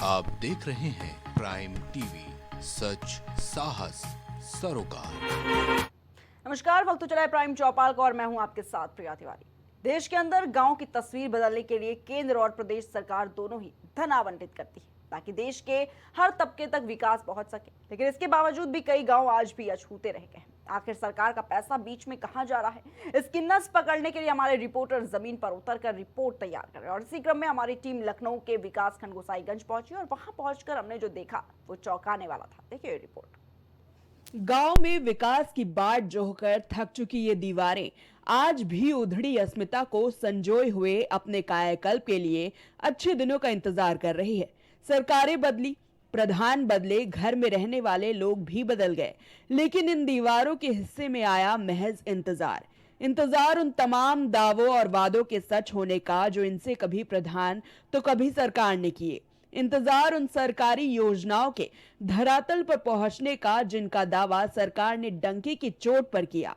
आप देख रहे हैं प्राइम टीवी, सच साहस सरोकार। नमस्कार, वक्त हो चला है प्राइम चौपाल का और मैं हूं आपके साथ प्रिया तिवारी। देश के अंदर गांव की तस्वीर बदलने के लिए केंद्र और प्रदेश सरकार दोनों ही धन आवंटित करती है ताकि देश के हर तबके तक विकास पहुंच सके, लेकिन इसके बावजूद भी कई गांव आज भी अछूते रह गए हैं। आखिर सरकार का पैसा बीच में कहां जा रहा है, इसकी नस पकड़ने के लिए हमारे रिपोर्टर जमीन पर उतरकर रिपोर्ट तैयार कर रहे हैं और इसी क्रम में हमारी टीम लखनऊ के विकासखंड गोसाईगंज पहुंची और वहां पहुंचकर हमने जो देखा वो चौंकाने वाला था। देखिए रिपोर्ट। गांव में विकास की बाट जोहकर थक चुकी ये दीवारें आज भी उधड़ी अस्मिता को संजोए हुए अपने कायाकल्प के लिए अच्छे दिनों का इंतजार कर रही है। सरकारें बदली, प्रधान बदले, घर में रहने वाले लोग भी बदल गए, लेकिन इन दीवारों के हिस्से में आया महज इंतजार उन तमाम दावों और वादों के सच होने का जो इनसे कभी प्रधान तो कभी सरकार ने किए। इंतजार उन सरकारी योजनाओं के धरातल पर पहुंचने का जिनका दावा सरकार ने डंके की चोट पर किया।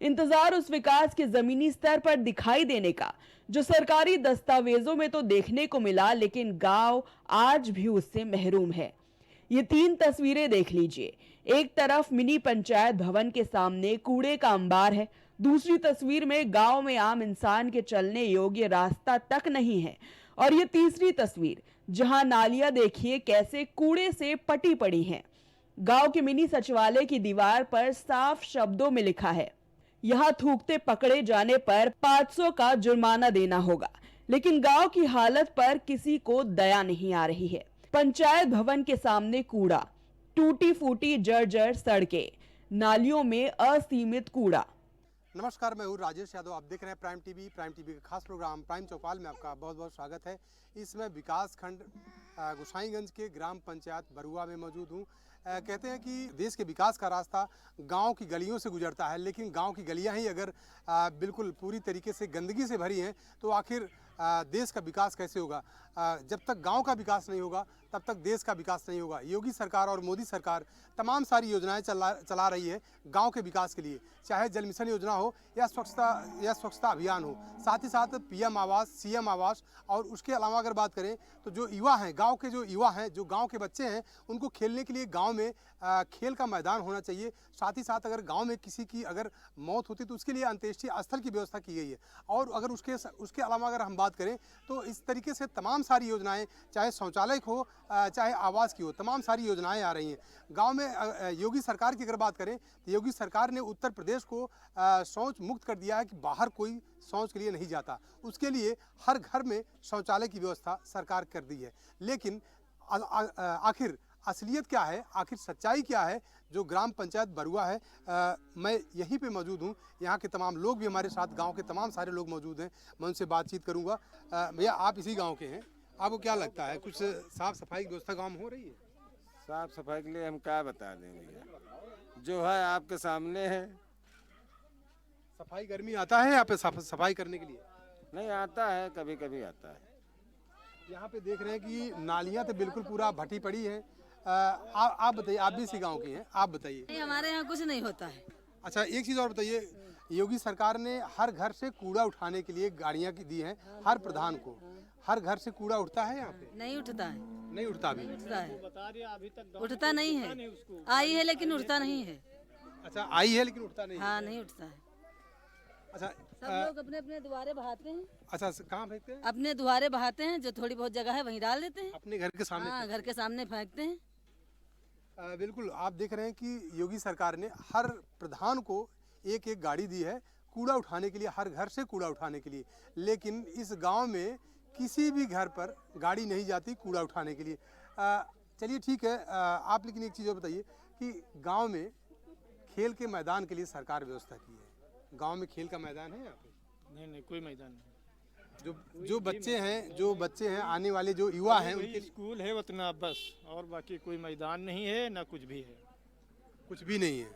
इंतजार उस विकास के जमीनी स्तर पर दिखाई देने का जो सरकारी दस्तावेजों में तो देखने को मिला, लेकिन गांव आज भी उससे महरूम है। ये तीन तस्वीरें देख लीजिए। एक तरफ मिनी पंचायत भवन के सामने कूड़े का अंबार है, दूसरी तस्वीर में गांव में आम इंसान के चलने योग्य रास्ता तक नहीं है, और ये तीसरी तस्वीर जहां नालियां देखिए कैसे कूड़े से पटी पड़ी हैं। गांव के मिनी सचिवालय की दीवार पर साफ शब्दों में लिखा है, यहां थूकते पकड़े जाने पर 500 का जुर्माना देना होगा, लेकिन गांव की हालत पर किसी को दया नहीं आ रही है। पंचायत भवन के सामने कूड़ा, टूटी फूटी जर्जर सड़कें, नालियों में असीमित कूड़ा। नमस्कार, मैं हूँ राजेश यादव। आप देख रहे हैं प्राइम टीवी का खास प्रोग्राम प्राइम चौपाल में आपका बहुत बहुत स्वागत है। इसमें विकास खंड गोसाईगंज के ग्राम पंचायत बरुआ में मौजूद हूँ। कहते हैं कि देश के विकास का रास्ता गांव की गलियों से गुजरता है, लेकिन गांव की गलियां ही अगर बिल्कुल पूरी तरीके से गंदगी से भरी हैं तो आखिर देश का विकास कैसे होगा। जब तक गांव का विकास नहीं होगा तब तक देश का विकास नहीं होगा। योगी सरकार और मोदी सरकार तमाम सारी योजनाएं चला रही है गांव के विकास के लिए, चाहे जल मिशन योजना हो या स्वच्छता अभियान हो, साथ ही साथ पीएम आवास, सीएम आवास, और उसके अलावा अगर बात करें तो जो युवा हैं, गांव के जो युवा हैं, जो गांव के बच्चे हैं, उनको खेलने के लिए गांव में खेल का मैदान होना चाहिए। साथ ही साथ अगर गांव में किसी की अगर मौत होती तो उसके लिए अंत्येष्टि स्थल की व्यवस्था की गई है। और अगर उसके अलावा अगर हम बात करें तो इस तरीके से तमाम सारी योजनाएं, चाहे शौचालय की हो चाहे आवास की हो, तमाम सारी योजनाएं आ रही हैं गांव में। योगी सरकार की अगर बात करें तो योगी सरकार ने उत्तर प्रदेश को शौच मुक्त कर दिया है कि बाहर कोई शौच के लिए नहीं जाता। उसके लिए हर घर में शौचालय की व्यवस्था सरकार कर दी है। लेकिन आखिर असलियत क्या है, आखिर सच्चाई क्या है, जो ग्राम पंचायत बरुआ है, मैं यहीं पे मौजूद हूँ। यहाँ के तमाम लोग भी हमारे साथ, गांव के तमाम सारे लोग मौजूद हैं, मैं उनसे बातचीत करूँगा। भैया, आप इसी गांव के हैं, आपको क्या लगता है कुछ साफ सफाई की व्यवस्था गाँव में हो रही है? साफ सफाई के लिए हम क्या बता दें भैया, जो है आपके सामने है। सफाई कर्मी आता है यहाँ पे सफाई करने के लिए? नहीं आता है, कभी कभी आता है। यहाँ पे देख रहे हैं कि नालियाँ तो बिल्कुल पूरा भटी पड़ी है। आप बताइए, आप भी इसी गांव के हैं, आप बताइए। नहीं, हमारे यहाँ कुछ नहीं होता है। अच्छा, एक चीज़ और बताइए, योगी सरकार ने हर घर से कूड़ा उठाने के लिए गाड़ियाँ दी हैं हर प्रधान को। हर घर से कूड़ा उठता है यहाँ पे? नहीं उठता है। नहीं उठता अभी? उठता है, उठता नहीं है। आई है लेकिन उठता नहीं है। अच्छा, आई है लेकिन उठता नहीं है। हाँ, नहीं उठता है। अच्छा, सब लोग अपने अपने दुआरे बहाते हैं। अच्छा, कहाँ फेंकते हैं? अपने दुआरे बहाते हैं, जो थोड़ी बहुत जगह है वहीं डाल देते हैं। अपने घर के सामने? हाँ, घर के सामने फेंकते हैं। बिल्कुल, आप देख रहे हैं कि योगी सरकार ने हर प्रधान को एक एक गाड़ी दी है कूड़ा उठाने के लिए, हर घर से कूड़ा उठाने के लिए। लेकिन इस गांव में किसी भी घर पर गाड़ी नहीं जाती कूड़ा उठाने के लिए। चलिए ठीक है, आप लेकिन एक चीज़ और बताइए कि गांव में खेल के मैदान के लिए सरकार व्यवस्था की है। गांव में खेल का मैदान है यहाँ पे? नहीं, कोई मैदान नहीं। जो बच्चे हैं आने वाले जो युवा हैं उनके स्कूल है उतना बस, और बाकी कोई मैदान नहीं है, ना कुछ भी है। कुछ भी नहीं है।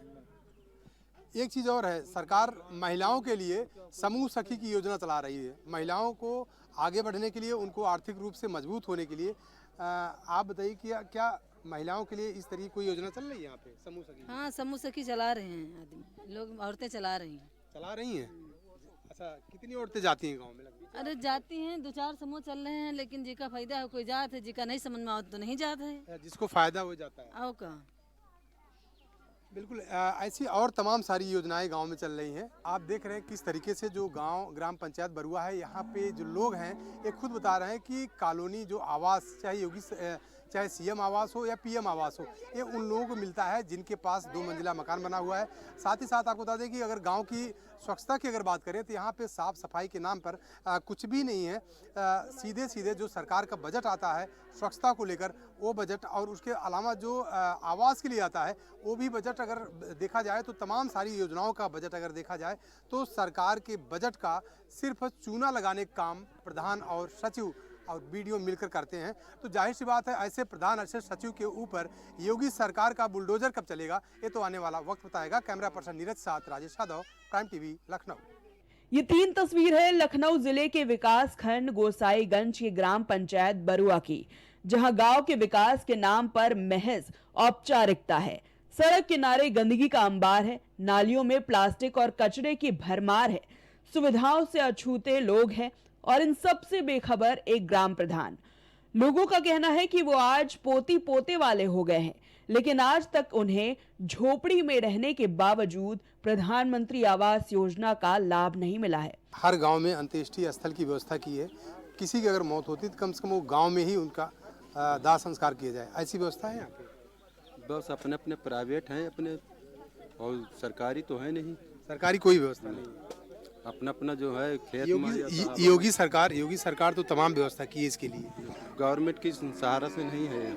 एक चीज़ और है, सरकार महिलाओं के लिए समूह सखी की योजना चला रही है। महिलाओं को आगे बढ़ने के लिए, उनको आर्थिक रूप से मजबूत होने के लिए। आप बताइए कि क्या महिलाओं के लिए इस तरीके कोई योजना चल रही है यहाँ पे, समूह सखी? हाँ, समूह सखी चला रहे हैं आदमी लोग, औरतें चला रही हैं। चला रही हैं? अच्छा, कितनी औरतें जाती हैं गाँव में लगभग? अरे जाती हैं, 2-4 समूह चल रहे हैं, लेकिन जिका फायदा हो कोई जात है, जिका नहीं समझ में आओ तो नहीं जात है। जिसको फायदा हो जाता है। आओ का बिल्कुल ऐसी और तमाम सारी योजनाएं गांव में चल रही हैं। आप देख रहे हैं किस तरीके से जो गांव ग्राम पंचायत बरुआ है, यहाँ पे जो लोग हैं ये खुद बता रहे हैं कि कॉलोनी जो आवास चाहे सीएम आवास हो या पीएम आवास हो, ये उन लोगों को मिलता है जिनके पास 2 मंजिला मकान बना हुआ है। साथ ही साथ आपको बता दें कि अगर गांव की स्वच्छता की अगर बात करें तो यहाँ पे साफ सफाई के नाम पर कुछ भी नहीं है। सीधे सीधे जो सरकार का बजट आता है स्वच्छता को लेकर, वो बजट और उसके अलावा जो आवास के लिए आता है वो भी बजट अगर देखा जाए तो तमाम सारी योजनाओं का बजट अगर देखा जाए तो सरकार के बजट का सिर्फ चूना लगाने का काम प्रधान और सचिव और बीडीओ मिलकर करते हैं। तो जाहिर सी बात है ऐसे प्रधान ऐसे सचिव के ऊपर योगी सरकार का बुलडोजर कब चलेगा ये तो आने वाला वक्त बताएगा। कैमरा पर्सन नीरज साथ राजेश यादव, प्राइम टीवी, लखनऊ। ये 3 तस्वीर है लखनऊ जिले के विकास खंड गोसाईगंज की ग्राम पंचायत बरुआ की, जहां गांव के विकास के नाम पर महज औपचारिकता है। सड़क किनारे गंदगी का अंबार है, नालियों में प्लास्टिक और कचरे की भरमार है, सुविधाओं से अछूते लोग हैं और इन सब से बेखबर एक ग्राम प्रधान। लोगों का कहना है कि वो आज पोती पोते वाले हो गए हैं, लेकिन आज तक उन्हें झोपड़ी में रहने के बावजूद प्रधानमंत्री आवास योजना का लाभ नहीं मिला है। हर गांव में अंत्येष्टि स्थल की व्यवस्था की है। किसी की अगर मौत होती तो कम से कम वो गांव में ही उनका दाह संस्कार किया जाए, ऐसी व्यवस्था है यहाँ पे। बस अपने अपने प्राइवेट हैं अपने, और सरकारी तो है नहीं। सरकारी कोई व्यवस्था नहीं। अपना अपना जो है खेत योगी सरकार तो तमाम व्यवस्था की है इसके लिए, गवर्नमेंट की सहारा से नहीं है।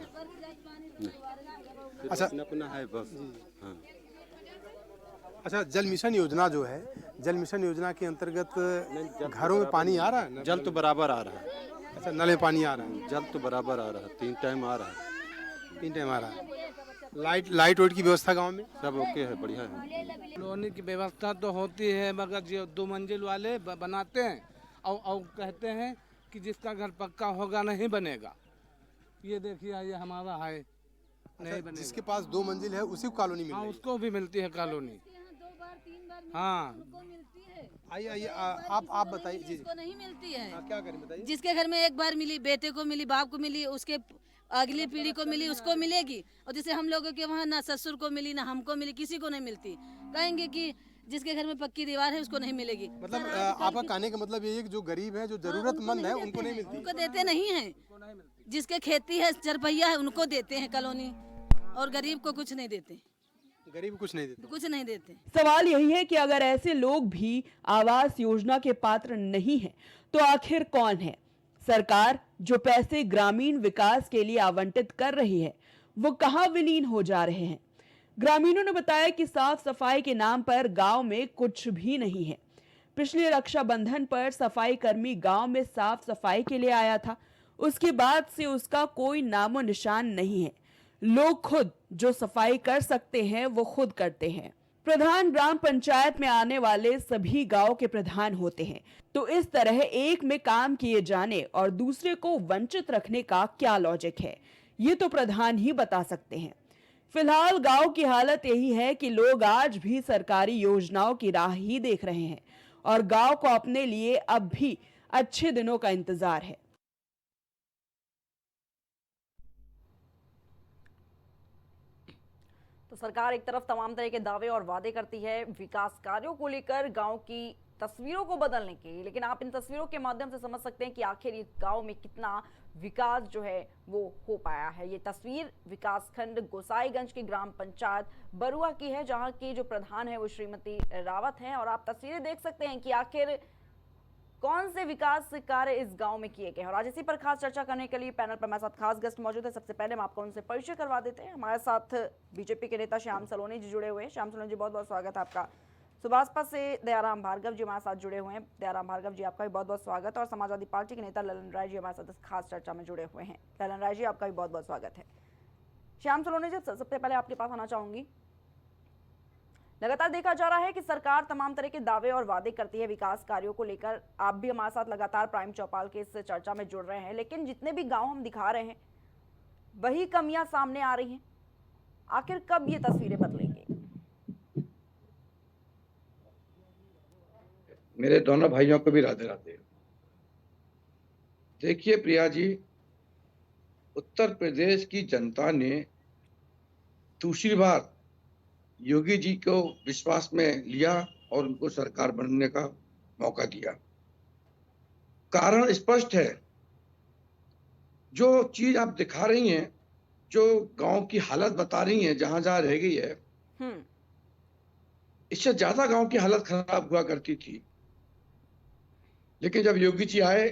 अच्छा, अपना अपना है बस। हाँ। अच्छा, जल मिशन योजना जो है, जल मिशन योजना के अंतर्गत घरों में पानी आ रहा है? जल तो बराबर आ रहा है। अच्छा, नल में पानी आ रहा है? जल तो बराबर आ रहा है, 3 टाइम आ रहा है। 3 टाइम आ रहा है। लाइट रोड की व्यवस्था गांव में सब ओके है, बढ़िया है। कॉलोनी की व्यवस्था तो होती है, मगर जो 2 मंजिल वाले बनाते हैं और कहते हैं कि जिसका घर पक्का होगा नहीं बनेगा। ये देखिए ये हमारा है, नहीं बनेगा। जिसके पास 2 मंजिल है उसी को कॉलोनी मिल रही है। उसको भी मिलती है कॉलोनी। हाँ, आइए आप बताइए। जी जिसको नहीं मिलती है क्या करें बताइए। जिसके घर में एक बार मिली, बेटे को मिली, बाप को मिली, उसके अगली पीढ़ी को मिली, उसको मिलेगी। और जैसे हम लोगों के वहाँ ना ससुर को मिली ना हमको मिली, किसी को नहीं मिलती। कहेंगे कि जिसके घर में पक्की दीवार है उसको नहीं मिलेगी। मतलब आपका कहने का मतलब ये है कि जो गरीब है, जो जरूरतमंद है, उनको नहीं मिलती। उनको देते नहीं है। जिसके खेती है, चरपहिया है, उनको देते हैं कॉलोनी, और गरीब को कुछ नहीं देते। गरीब कुछ नहीं देते। सवाल यही है कि अगर ऐसे लोग भी आवास योजना के पात्र नहीं हैं, तो आखिर कौन है? सरकार जो पैसे ग्रामीण विकास के लिए आवंटित कर रही है, वो कहां विलीन हो जा रहे हैं? ग्रामीणों ने बताया कि साफ सफाई के नाम पर गांव में कुछ भी नहीं है। पिछले रक्षाबंधन पर सफाई कर्मी गांव में साफ सफाई के लिए आया था, उसके बाद से उसका कोई नामो निशान नहीं है। लोग खुद जो सफाई कर सकते हैं वो खुद करते हैं। प्रधान ग्राम पंचायत में आने वाले सभी गांव के प्रधान होते हैं, तो इस तरह एक में काम किए जाने और दूसरे को वंचित रखने का क्या लॉजिक है, ये तो प्रधान ही बता सकते हैं। फिलहाल गांव की हालत यही है कि लोग आज भी सरकारी योजनाओं की राह ही देख रहे हैं और गांव को अपने लिए अब भी अच्छे दिनों का इंतजार है। तो सरकार एक तरफ तमाम तरह के दावे और वादे करती है विकास कार्यों को लेकर गांव की तस्वीरों को बदलने के, लेकिन आप इन तस्वीरों के माध्यम से समझ सकते हैं कि आखिर इस गांव में कितना विकास जो है वो हो पाया है। ये तस्वीर विकासखंड गोसाईगंज की ग्राम पंचायत बरुआ की है, जहां की जो प्रधान है वो श्रीमती रावत हैं, और आप तस्वीरें देख सकते हैं कि आखिर कौन से विकास कार्य इस गांव में किए गए हैं। और आज इसी पर खास चर्चा करने के लिए पैनल पर हमारे साथ खास गेस्ट मौजूद है। सबसे पहले हम आपको उनसे परिचय करवा देते हैं। हमारे साथ बीजेपी के नेता श्याम सलोनी जी जुड़े हुए हैं। श्याम सलोनी जी, बहुत बहुत स्वागत है आपका। सुभाषपा से दयाराम भार्गव जी हमारे साथ जुड़े हुए हैं। दयाराम भार्गव जी, आपका भी बहुत बहुत स्वागत है। और समाजवादी पार्टी के नेता ललन राय जी हमारे साथ इस खास चर्चा में जुड़े हुए हैं। ललन राय जी, आपका भी बहुत बहुत स्वागत है। श्याम सलोनी जी, सबसे पहले आपके पास आना चाहूंगी। लगातार देखा जा रहा है कि सरकार तमाम तरह के दावे और वादे करती है विकास कार्यों को लेकर। आप भी हमारे साथ लगातार प्राइम चौपाल के इस चर्चा में जुड़ रहे हैं, लेकिन जितने भी गांव हम दिखा रहे हैं वही कमियां सामने आ रही हैं। आखिर कब ये तस्वीरें बदलेंगी? मेरे दोनों भाइयों को भी राधे राधे। देखिए प्रिया जी, उत्तर प्रदेश की जनता ने दूसरी बार योगी जी को विश्वास में लिया और उनको सरकार बनने का मौका दिया। कारण स्पष्ट है। जो चीज आप दिखा रही हैं, जो गांव की हालत बता रही हैं, जहां जहां रह गई है, इससे ज्यादा गांव की हालत खराब हुआ करती थी। लेकिन जब योगी जी आए,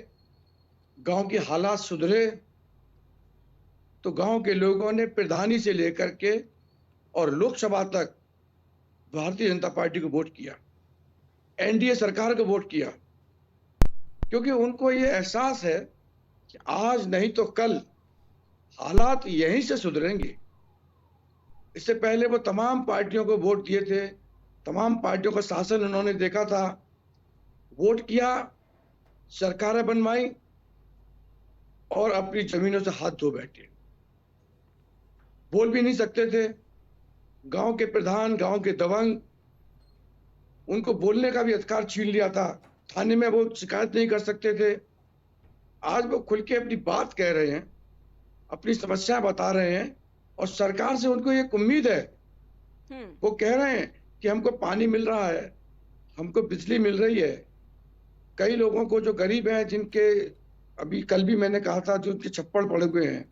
गांव की हालात सुधरे, तो गांव के लोगों ने प्रधानी से लेकर के और लोकसभा तक भारतीय जनता पार्टी को वोट किया, एनडीए सरकार को वोट किया, क्योंकि उनको ये एहसास है कि आज नहीं तो कल हालात यहीं से सुधरेंगे। इससे पहले वो तमाम पार्टियों को वोट दिए थे, तमाम पार्टियों का शासन उन्होंने देखा था, वोट किया, सरकारें बनवाई और अपनी जमीनों से हाथ धो बैठे। बोल भी नहीं सकते थे। गांव के प्रधान, गांव के दबंग, उनको बोलने का भी अधिकार छीन लिया था। थाने में वो शिकायत नहीं कर सकते थे। आज वो खुल के अपनी बात कह रहे हैं, अपनी समस्या बता रहे हैं और सरकार से उनको एक उम्मीद है। वो कह रहे हैं कि हमको पानी मिल रहा है, हमको बिजली मिल रही है। कई लोगों को जो गरीब हैं, जिनके अभी कल भी मैंने कहा था, जो उनके छप्पड़ पड़े हुए हैं।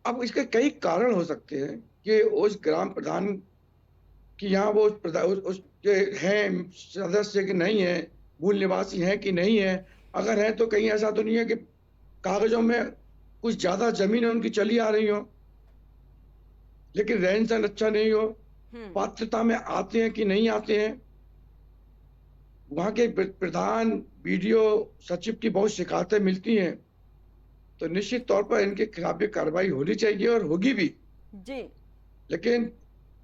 अब इसके कई कारण हो सकते हैं कि उस ग्राम प्रधान की यहाँ वो उसके हैं सदस्य कि नहीं है, मूल निवासी हैं कि नहीं है। अगर है तो कहीं ऐसा तो नहीं है कि कागजों में कुछ ज्यादा जमीन उनकी चली आ रही हो, लेकिन रहन सहन अच्छा नहीं हो, पात्रता में आते हैं कि नहीं आते हैं। वहां के प्रधान, बीडीओ, सचिव की बहुत शिकायतें मिलती हैं, तो निश्चित तौर पर इनके खिलाफ भी कार्रवाई होनी चाहिए और होगी भी जी। लेकिन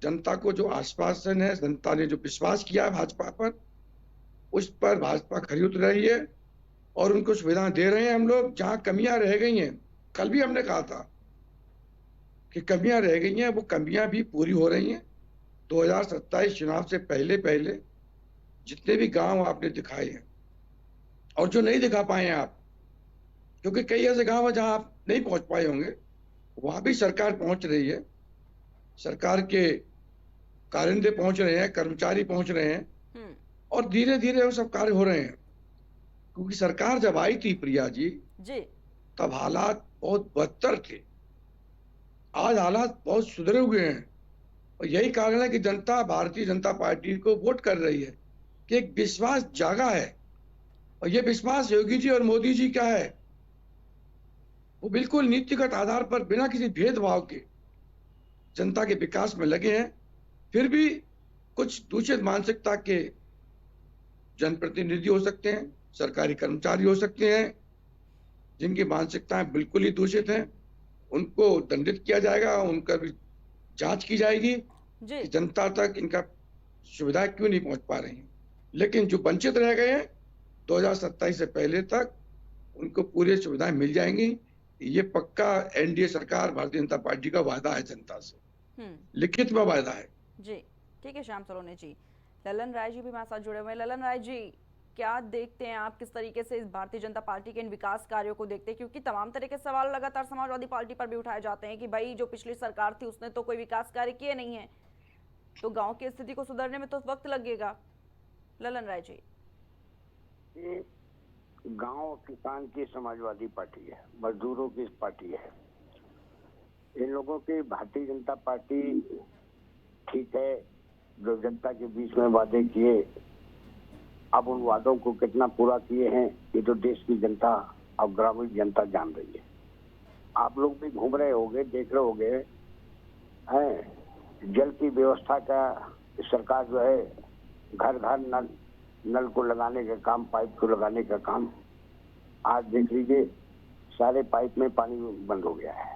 जनता को जो आश्वासन है, जनता ने जो विश्वास किया भाजपा पर, उस पर भाजपा खरी उतर रही है और उनको सुविधाएं दे रहे हैं हम लोग। जहां कमियां रह गई हैं, कल भी हमने कहा था कि कमियां रह गई हैं, वो कमियां भी पूरी हो रही हैं। 2027 चुनाव से पहले पहले जितने भी गांव आपने दिखाए हैं और जो नहीं दिखा पाए हैं आप, क्योंकि कई ऐसे गांव हैं जहां आप नहीं पहुंच पाए होंगे, वहां भी सरकार पहुंच रही है। सरकार के कारिंदे पहुंच रहे हैं, कर्मचारी पहुंच रहे हैं और धीरे धीरे वो सब कार्य हो रहे हैं। क्योंकि सरकार जब आई थी प्रिया जी, तब हालात बहुत बदतर थे। आज हालात बहुत सुधरे हुए हैं और यही कारण है कि जनता भारतीय जनता पार्टी को वोट कर रही है, कि एक विश्वास जागा है। और ये विश्वास योगी जी और मोदी जी का है, वो बिल्कुल नीतिगत आधार पर बिना किसी भेदभाव के जनता के विकास में लगे हैं। फिर भी कुछ दूषित मानसिकता के जनप्रतिनिधि हो सकते हैं, सरकारी कर्मचारी हो सकते हैं, जिनकी मानसिकताएं बिल्कुल ही दूषित हैं, उनको दंडित किया जाएगा, उनका भी जांच की जाएगी कि जनता तक इनका सुविधा क्यों नहीं पहुंच पा रही है। लेकिन जो वंचित रह गए हैं 2027 से पहले तक, उनको पूरी सुविधाएं मिल जाएंगी। ये पक्का एनडीए सरकार, भारतीय जनता पार्टी का वादा है जनता से, लिखित में वादा है जी। ठीक है श्याम सलोनी जी। ललन राय जी भी हमारे साथ जुड़े हुए हैं। ललन राय जी, क्या देखते हैं आप, किस तरीके से इस भारतीय जनता पार्टी के इन विकास कार्यों को देखते हैं? क्योंकि तमाम तरह के सवाल लगातार समाजवादी पार्टी पर भी उठाए जाते हैं कि भाई जो पिछली सरकार थी उसने तो कोई विकास कार्य किए नहीं है, तो गांव की स्थिति को सुधारने में तो वक्त लगेगा। ललन राय जी, गांव किसान की समाजवादी पार्टी है, मजदूरों की पार्टी है। इन लोगों की भारतीय जनता पार्टी ठीक है, जो जनता के बीच में वादे किए, अब उन वादों को कितना पूरा किए हैं ये तो देश की जनता और ग्रामीण जनता जान रही है। आप लोग भी घूम रहे होंगे, देख रहे होंगे हैं, जल की व्यवस्था का सरकार जो है घर घर नल को लगाने का काम, पाइप को लगाने का काम, आज देख लीजिए सारे पाइप में पानी बंद हो गया है।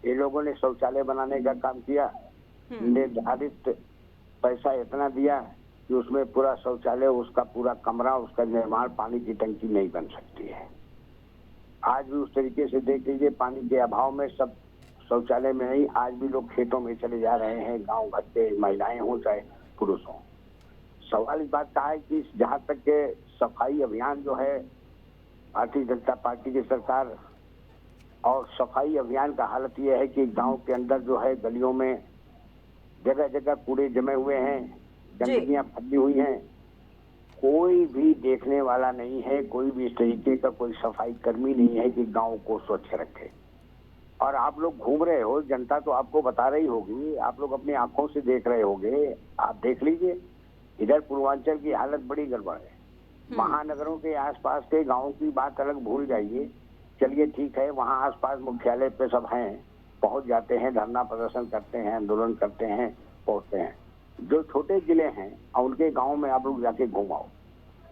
ये लोगों ने शौचालय बनाने का काम किया, निर्धारित पैसा इतना दिया कि उसमें पूरा शौचालय, उसका पूरा कमरा, उसका निर्माण, पानी की टंकी नहीं बन सकती है। आज भी उस तरीके से देख लीजिए, पानी के अभाव में सब शौचालय में नहीं, आज भी लोग खेतों में चले जा रहे हैं, गांव घर के महिलाएं हों चाहे पुरुष हों। सवाल इस बात का है कि जहाँ तक के सफाई अभियान जो है भारतीय जनता पार्टी की सरकार और सफाई अभियान का हालत यह है कि गांव के अंदर जो है गलियों में जगह जगह कूड़े जमे हुए हैं, गंदगियां फैली हुई हैं। कोई भी देखने वाला नहीं है, कोई भी इस तरीके का कोई सफाई कर्मी नहीं है कि गांव को स्वच्छ रखे। और आप लोग घूम रहे हो, जनता तो आपको बता रही होगी, आप लोग अपनी आंखों से देख रहे होगे, आप देख लीजिए। इधर पूर्वांचल की हालत बड़ी गड़बड़ है। महानगरों के आसपास के गांवों की बात अलग, भूल जाइए। चलिए ठीक है, वहाँ आसपास मुख्यालय पे सब हैं, पहुंच जाते हैं, धरना प्रदर्शन करते हैं, आंदोलन करते हैं, पहुंचते हैं। जो छोटे जिले हैं और उनके गांव में आप लोग जाके घुमाओ।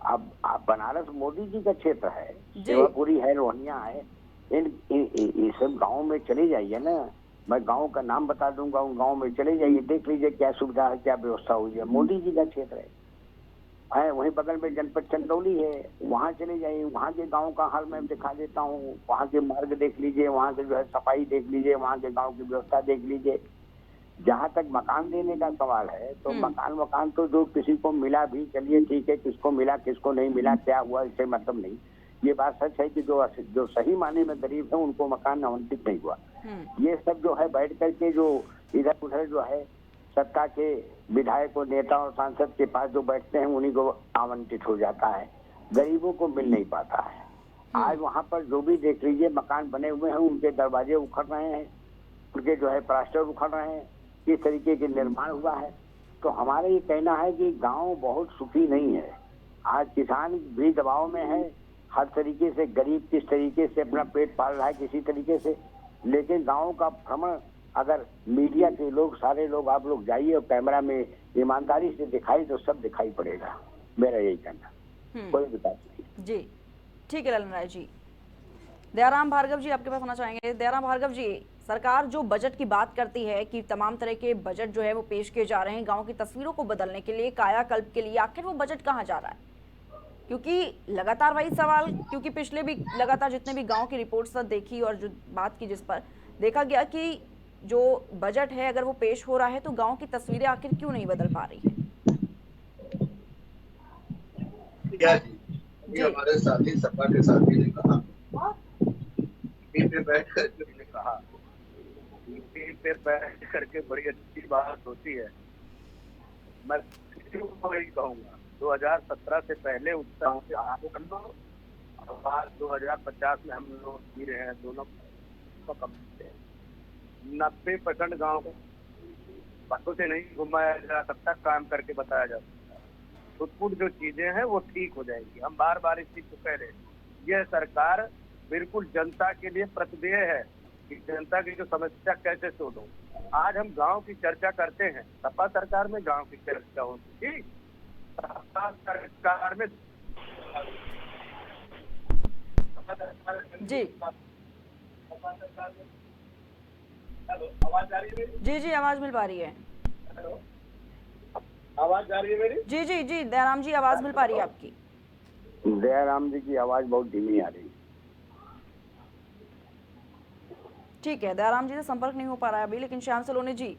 अब आप बनारस मोदी जी का क्षेत्र है, सेवापुरी है, रोहनिया है, इन सब गाँव में चले जाइए ना। मैं गांव का नाम बता दूंगा, उन गांव में चले जाइए, देख लीजिए क्या सुविधा है, क्या व्यवस्था हुई है। मोदी जी का क्षेत्र है। वहीं बगल में जनपद चंदौली है, वहाँ चले जाइए, वहाँ के गांव का हाल मैं दिखा देता हूँ। वहाँ के मार्ग देख लीजिए, वहाँ के जो है सफाई देख लीजिए, वहाँ के गांव की व्यवस्था देख लीजिए। जहाँ तक मकान देने का सवाल है तो मकान तो जो किसी को मिला भी, चलिए ठीक है, किसको मिला किसको नहीं मिला, क्या हुआ, इससे मतलब नहीं। ये बात सच है कि जो सही माने में गरीब है उनको मकान आवंटित नहीं हुआ। ये सब जो है बैठ करके जो इधर उधर जो है सत्ता के विधायकों, नेता और सांसद के पास जो बैठते हैं उन्हीं को आवंटित हो जाता है, गरीबों को मिल नहीं पाता है। आज वहाँ पर जो भी देख लीजिए मकान बने हुए हैं, उनके दरवाजे उखड़ रहे हैं, उनके जो है प्लास्टर उखड़ रहे हैं, किस तरीके के निर्माण हुआ है। तो हमारा ये कहना है कि गांव बहुत सुखी नहीं है। आज किसान भी दबाव में है, हर तरीके से गरीब किस तरीके से अपना पेट पाल रहा है किसी तरीके से। लेकिन गांव का भ्रमण अगर मीडिया के लोग, सारे लोग, आप लोग जाइए और कैमरा में ईमानदारी से दिखाई तो सब दिखाई पड़ेगा। मेरा यही कहना, कोई विकास नहीं। जी ठीक है ललन राय जी। दयाराम भार्गव जी आपके पास आना चाहेंगे। दयाराम भार्गव जी, सरकार जो बजट की बात करती है कि तमाम तरह के बजट जो है वो पेश किए जा रहे हैं गांव की तस्वीरों को बदलने के लिए, कायाकल्प के लिए, आखिर वो बजट कहाँ जा रहा है? क्योंकि लगातार वही सवाल, क्योंकि पिछले भी लगातार जितने भी गांव की रिपोर्ट्स देखी और जो बात की, जिस पर देखा गया कि जो बजट है अगर वो पेश हो रहा है तो गांव की तस्वीरें आखिर क्यों नहीं बदल पा रही है? जी हमारे साथी सपा के साथी ने कहा, पे बैठ करके कहा, पे बैठ करके बड़ी अच्छी बात होती है। मैं वही कहूँगा, 2017 से पहले उत्साह से आगे कर लो, और बाद 2050 में हम लोग जी रहे हैं, दोनों को कम 90% गाँव को बातों से नहीं घुमाया जा सकता, काम करके बताया जा सकता। छुटपुट जो चीजें हैं वो ठीक हो जाएंगी। हम बार बार इस चीज को कह रहे हैं, यह सरकार बिल्कुल जनता के लिए प्रतिदेय है कि जनता की जो समस्या कैसे सोधो। आज हम गांव की चर्चा करते हैं, सपा सरकार में गांव की चर्चा होती थी, सपा सरकार में जी आवाज आ रही है? जी आवाज मिल पा रही है। आवाज आ रही है मेरी? जी दयाराम जी आवाज मिल पा रही है आपकी। दयाराम जी की आवाज बहुत धीमी आ रही है। ठीक है, दयाराम जी से संपर्क नहीं हो पा रहा है अभी, लेकिन श्याम सलोनी जी,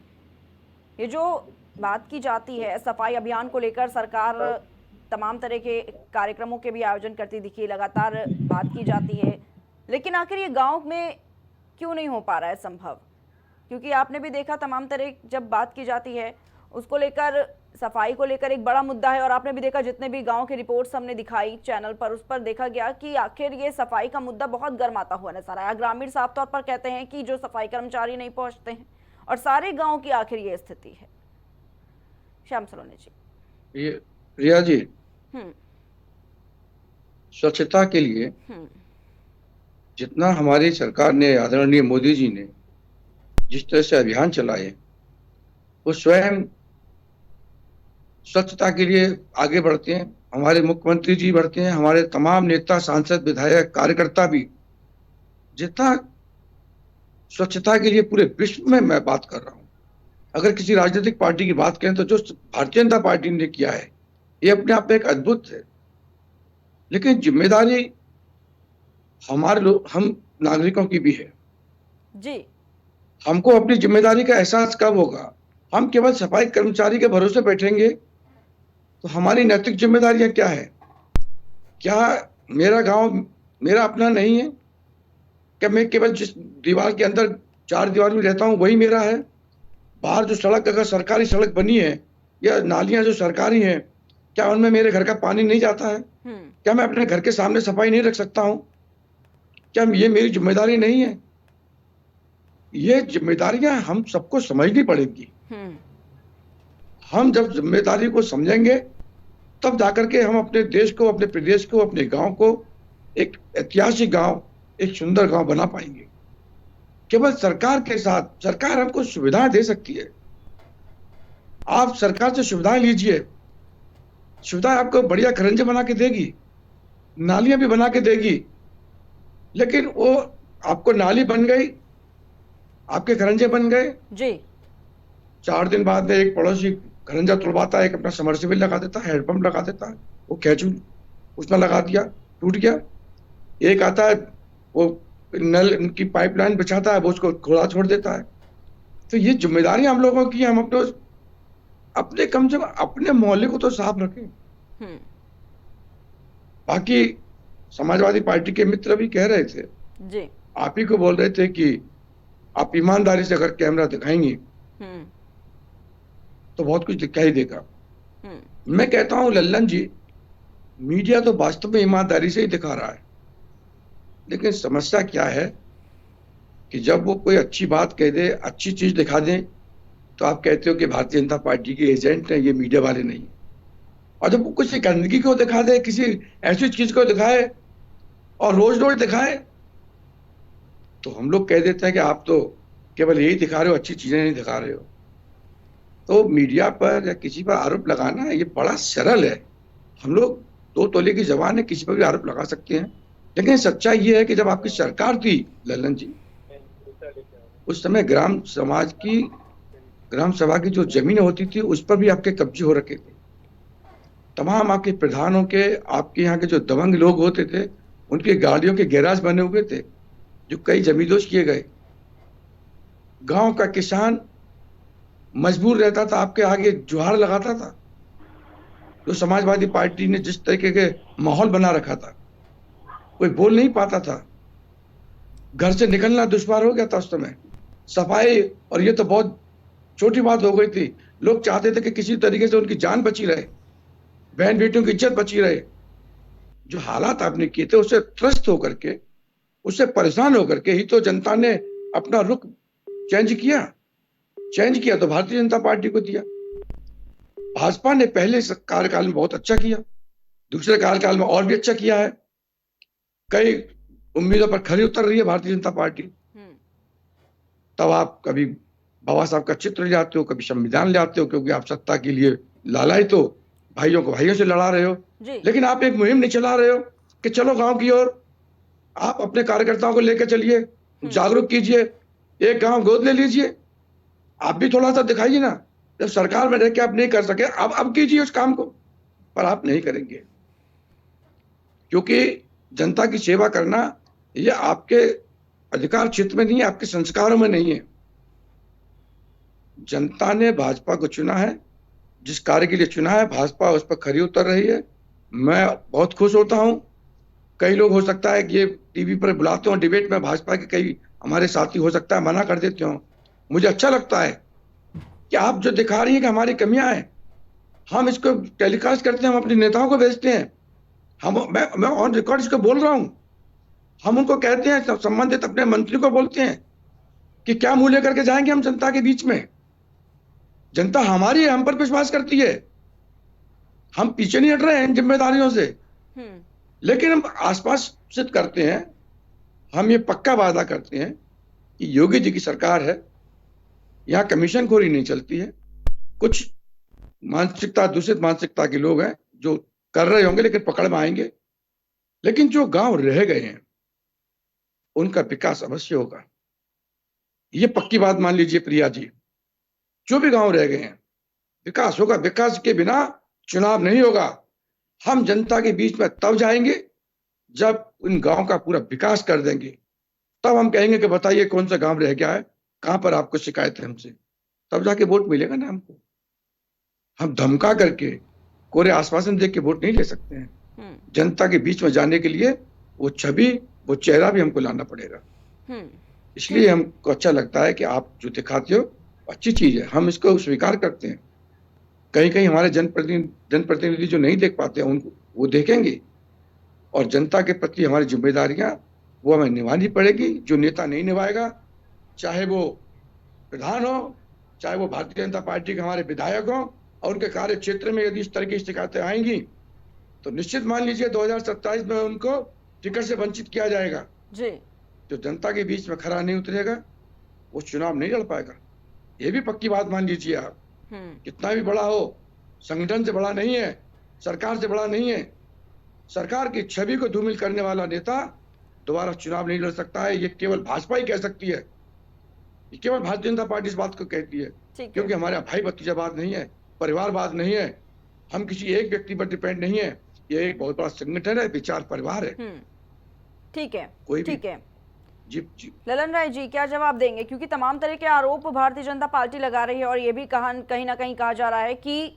ये जो बात की जाती है सफाई अभियान को लेकर, सरकार तमाम तरह के कार्यक्रमों के भी आयोजन करती दिखी, लगातार बात की जाती है, लेकिन आखिर ये गांव में क्यों नहीं हो पा रहा है संभव? क्योंकि आपने भी देखा तमाम तरह जब बात की जाती है उसको लेकर, सफाई को लेकर एक बड़ा मुद्दा है, और आपने भी देखा जितने भी गांव की रिपोर्ट्स हमने दिखाई चैनल पर, उस पर देखा गया कि आखिर ये सफाई का मुद्दा बहुत गर्माता हुआ नजर आया। ग्रामीण साफ तौर पर कहते हैं कि जो सफाई कर्मचारी नहीं पहुंचते हैं, और सारे गांव की आखिर ये स्थिति है। श्याम सलोनी जी। प्रिया जी, स्वच्छता के लिए जितना हमारी सरकार ने, आदरणीय मोदी जी ने जिस तरह से अभियान चलाए, वो स्वयं स्वच्छता के लिए आगे बढ़ते हैं। हमारे मुख्यमंत्री जी बढ़ते हैं, हमारे तमाम नेता, सांसद, विधायक, कार्यकर्ता भी। जितना स्वच्छता के लिए पूरे विश्व में मैं बात कर रहा हूँ, अगर किसी राजनीतिक पार्टी की बात करें तो जो भारतीय जनता पार्टी ने किया है ये अपने आप में एक अद्भुत है। लेकिन जिम्मेदारी हम नागरिकों की भी है जी। हमको अपनी जिम्मेदारी का एहसास कब होगा? हम केवल सफाई कर्मचारी के भरोसे बैठेंगे तो हमारी नैतिक जिम्मेदारियां क्या है? क्या मेरा गांव मेरा अपना नहीं है, कि मैं केवल जिस दीवार के अंदर 4 दीवार में रहता हूँ वही मेरा है। बाहर जो सड़क, अगर सरकारी सड़क बनी है या नालियां जो सरकारी हैं, क्या उनमें मेरे घर का पानी नहीं जाता है? क्या मैं अपने घर के सामने सफाई नहीं रख सकता हूँ? क्या ये मेरी जिम्मेदारी नहीं है? ये जिम्मेदारियां हम सबको समझनी पड़ेगी। हम जब जिम्मेदारी को समझेंगे तब जाकर के हम अपने देश को, अपने प्रदेश को, अपने गांव को एक ऐतिहासिक गांव, एक सुंदर गांव बना पाएंगे। केवल सरकार के साथ, सरकार हमको सुविधाएं दे सकती है। आप सरकार से सुविधाएं लीजिए, सुविधाएं आपको बढ़िया खरंजे बना के देगी, नालियां भी बना के देगी, लेकिन वो आपको नाली बन गई, आपके खरंजे बन गए जी, 4 दिन बाद में एक पड़ोसी खरंजा तुड़वाता है, एक अपना समरसेबल लगा देता है, हैंडपंप लगा देता है, वो खेचू उसमें लगा दिया, टूट गया। एक आता है, वो नल की पाइपलाइन बिछाता है, वो उसको खुला छोड़ देता है। तो ये जिम्मेदारी हम लोगों की, हम अपने कम से कम अपने मोहल्ले को तो साफ रखें। बाकी समाजवादी पार्टी के मित्र भी कह रहे थे जी, आप ही को बोल रहे थे कि आप ईमानदारी से अगर कैमरा दिखाएंगे तो बहुत कुछ दिखाई देगा। मैं कहता हूं लल्लन जी, मीडिया तो वास्तव में ईमानदारी से ही दिखा रहा है, लेकिन समस्या क्या है कि जब वो कोई अच्छी बात कह दे, अच्छी चीज दिखा दे, तो आप कहते हो कि भारतीय जनता पार्टी के एजेंट हैं, ये मीडिया वाले नहीं। और जब वो कुछ गंदगी को दिखा दे, किसी ऐसी चीज को दिखाए और रोज रोज दिखाए, तो हम लोग कह देते हैं कि आप तो केवल यही दिखा रहे हो, अच्छी चीजें नहीं दिखा रहे हो। तो मीडिया पर या किसी पर आरोप लगाना ये बड़ा सरल है। हम लोग 2 तोले की जबान है, किसी पर भी आरोप लगा सकते हैं। लेकिन सच्चाई ये है कि जब आपकी सरकार थी लल्लन जी, उस समय ग्राम सभा की जो जमीनें होती थी उस पर भी आपके कब्जे हो रखे थे। तमाम आपके प्रधानों के, आपके यहाँ के जो दबंग लोग होते थे, उनकी गाड़ियों के गैराज बने हुए थे जो कई जमींदोज किए गए। गांव का किसान मजबूर रहता था, आपके आगे जुहार लगाता था। जो समाजवादी पार्टी ने जिस तरीके के माहौल बना रखा था, कोई बोल नहीं पाता था, घर से निकलना दुश्वार हो गया था उस समय। सफाई, और ये तो बहुत छोटी बात हो गई थी, लोग चाहते थे कि किसी तरीके से उनकी जान बची रहे, बहन बेटियों की इज्जत बची रहे। जो हालात आपने किए थे उससे त्रस्त होकर के, उससे परेशान होकर के ही तो जनता ने अपना रुख चेंज किया तो भारतीय जनता पार्टी को दिया। भाजपा ने पहले कार्यकाल में बहुत अच्छा किया, दूसरे कार्यकाल में और भी अच्छा किया है। कई उम्मीदों पर खरी उतर रही है भारतीय जनता पार्टी। तब आप कभी बाबा साहब का चित्र ले आते हो, कभी संविधान ले आते हो, क्योंकि आप सत्ता के लिए लालाई तो भाइयों को भाइयों से लड़ा रहे हो। लेकिन आप एक मुहिम नहीं चला रहे हो कि चलो गांव की ओर, आप अपने कार्यकर्ताओं को लेकर चलिए, जागरूक कीजिए, एक गांव गोद ले लीजिए। आप भी थोड़ा सा दिखाइए ना। जब सरकार में रह के आप नहीं कर सके, अब कीजिए उस काम को, पर आप नहीं करेंगे, क्योंकि जनता की सेवा करना ये आपके अधिकार क्षेत्र में नहीं है, आपके संस्कारों में नहीं है। जनता ने भाजपा को चुना है, जिस कार्य के लिए चुना है, भाजपा उस पर खरी उतर रही है। मैं बहुत खुश होता हूं। कई लोग हो सकता है कि ये टीवी पर बुलाते हो डिबेट में, भाजपा के कई हमारे साथी हो सकता है मना कर देते हो। मुझे अच्छा लगता है कि आप जो दिखा रही हैं कि हमारी कमियां हैं, हम इसको टेलीकास्ट करते हैं, हम अपने नेताओं को भेजते हैं। मैं ऑन रिकॉर्ड इसको बोल रहा हूं। हम उनको कहते हैं, संबंधित अपने मंत्री को बोलते हैं कि क्या मुंह लेकर के जाएंगे हम जनता के बीच में। जनता हमारी है, हम पर विश्वास करती है, हम पीछे नहीं हट रहे हैं इन जिम्मेदारियों से। लेकिन हम आश्वासित करते हैं, हम ये पक्का वादा करते हैं कि योगी जी की सरकार है, यहाँ कमीशन खोरी नहीं चलती है। कुछ मानसिकता, दूषित मानसिकता के लोग हैं जो कर रहे होंगे, लेकिन पकड़ में आएंगे। लेकिन जो गांव रह गए हैं उनका विकास अवश्य होगा, ये पक्की बात मान लीजिए प्रिया जी। जो भी गांव रह गए हैं विकास होगा। विकास के बिना चुनाव नहीं होगा। हम जनता के बीच में तब जाएंगे जब उन गांव का पूरा विकास कर देंगे, तब हम कहेंगे कि बताइए कौन सा गांव रह गया है, कहां पर आपको शिकायत है हमसे, तब जाके वोट मिलेगा ना हमको। हम धमका करके, कोरे आश्वासन दे के वोट नहीं ले सकते हैं। जनता के बीच में जाने के लिए वो छवि, वो चेहरा भी हमको लाना पड़ेगा। इसलिए हमको अच्छा लगता है कि आप जो दिखाते हो अच्छी चीज है, हम इसको स्वीकार करते हैं। कहीं कहीं हमारे जनप्रतिनिधि जो नहीं देख पाते हैं उनको वो देखेंगे, और जनता के प्रति हमारी जिम्मेदारियां वो हमें निभानी पड़ेगी। जो नेता नहीं निभाएगा, चाहे वो प्रधान हो, चाहे वो भारतीय जनता पार्टी के हमारे विधायक हो, और उनके कार्य क्षेत्र में यदि इस तरह की शिकायतें आएंगी तो निश्चित मान लीजिए 2027 में उनको टिकट से वंचित किया जाएगा जी। जो जनता के बीच में खरा नहीं उतरेगा वो चुनाव नहीं लड़ पाएगा। ये भी पक्की बात मान लीजिए आप। कितना भी बड़ा हो, संगठन से बड़ा नहीं है, सरकार से बड़ा नहीं है। सरकार की छवि को धूमिल करने वाला नेता दोबारा चुनाव नहीं लड़ सकता है। ये केवल भाजपा ही कह सकती है, ये केवल भारतीय जनता पार्टी इस बात को कहती है, क्योंकि हमारे भाई भतीजावाद नहीं है, परिवारवाद नहीं है, हम किसी एक व्यक्ति पर डिपेंड नहीं है। ये एक बहुत बड़ा संगठन है, विचार परिवार है। ठीक है, कोई ठीक है जी। ललन राय जी, क्या जवाब देंगे? क्योंकि तमाम तरह के आरोप भारतीय जनता पार्टी लगा रही है, और ये भी कहीं ना कहीं कहा जा रहा है कि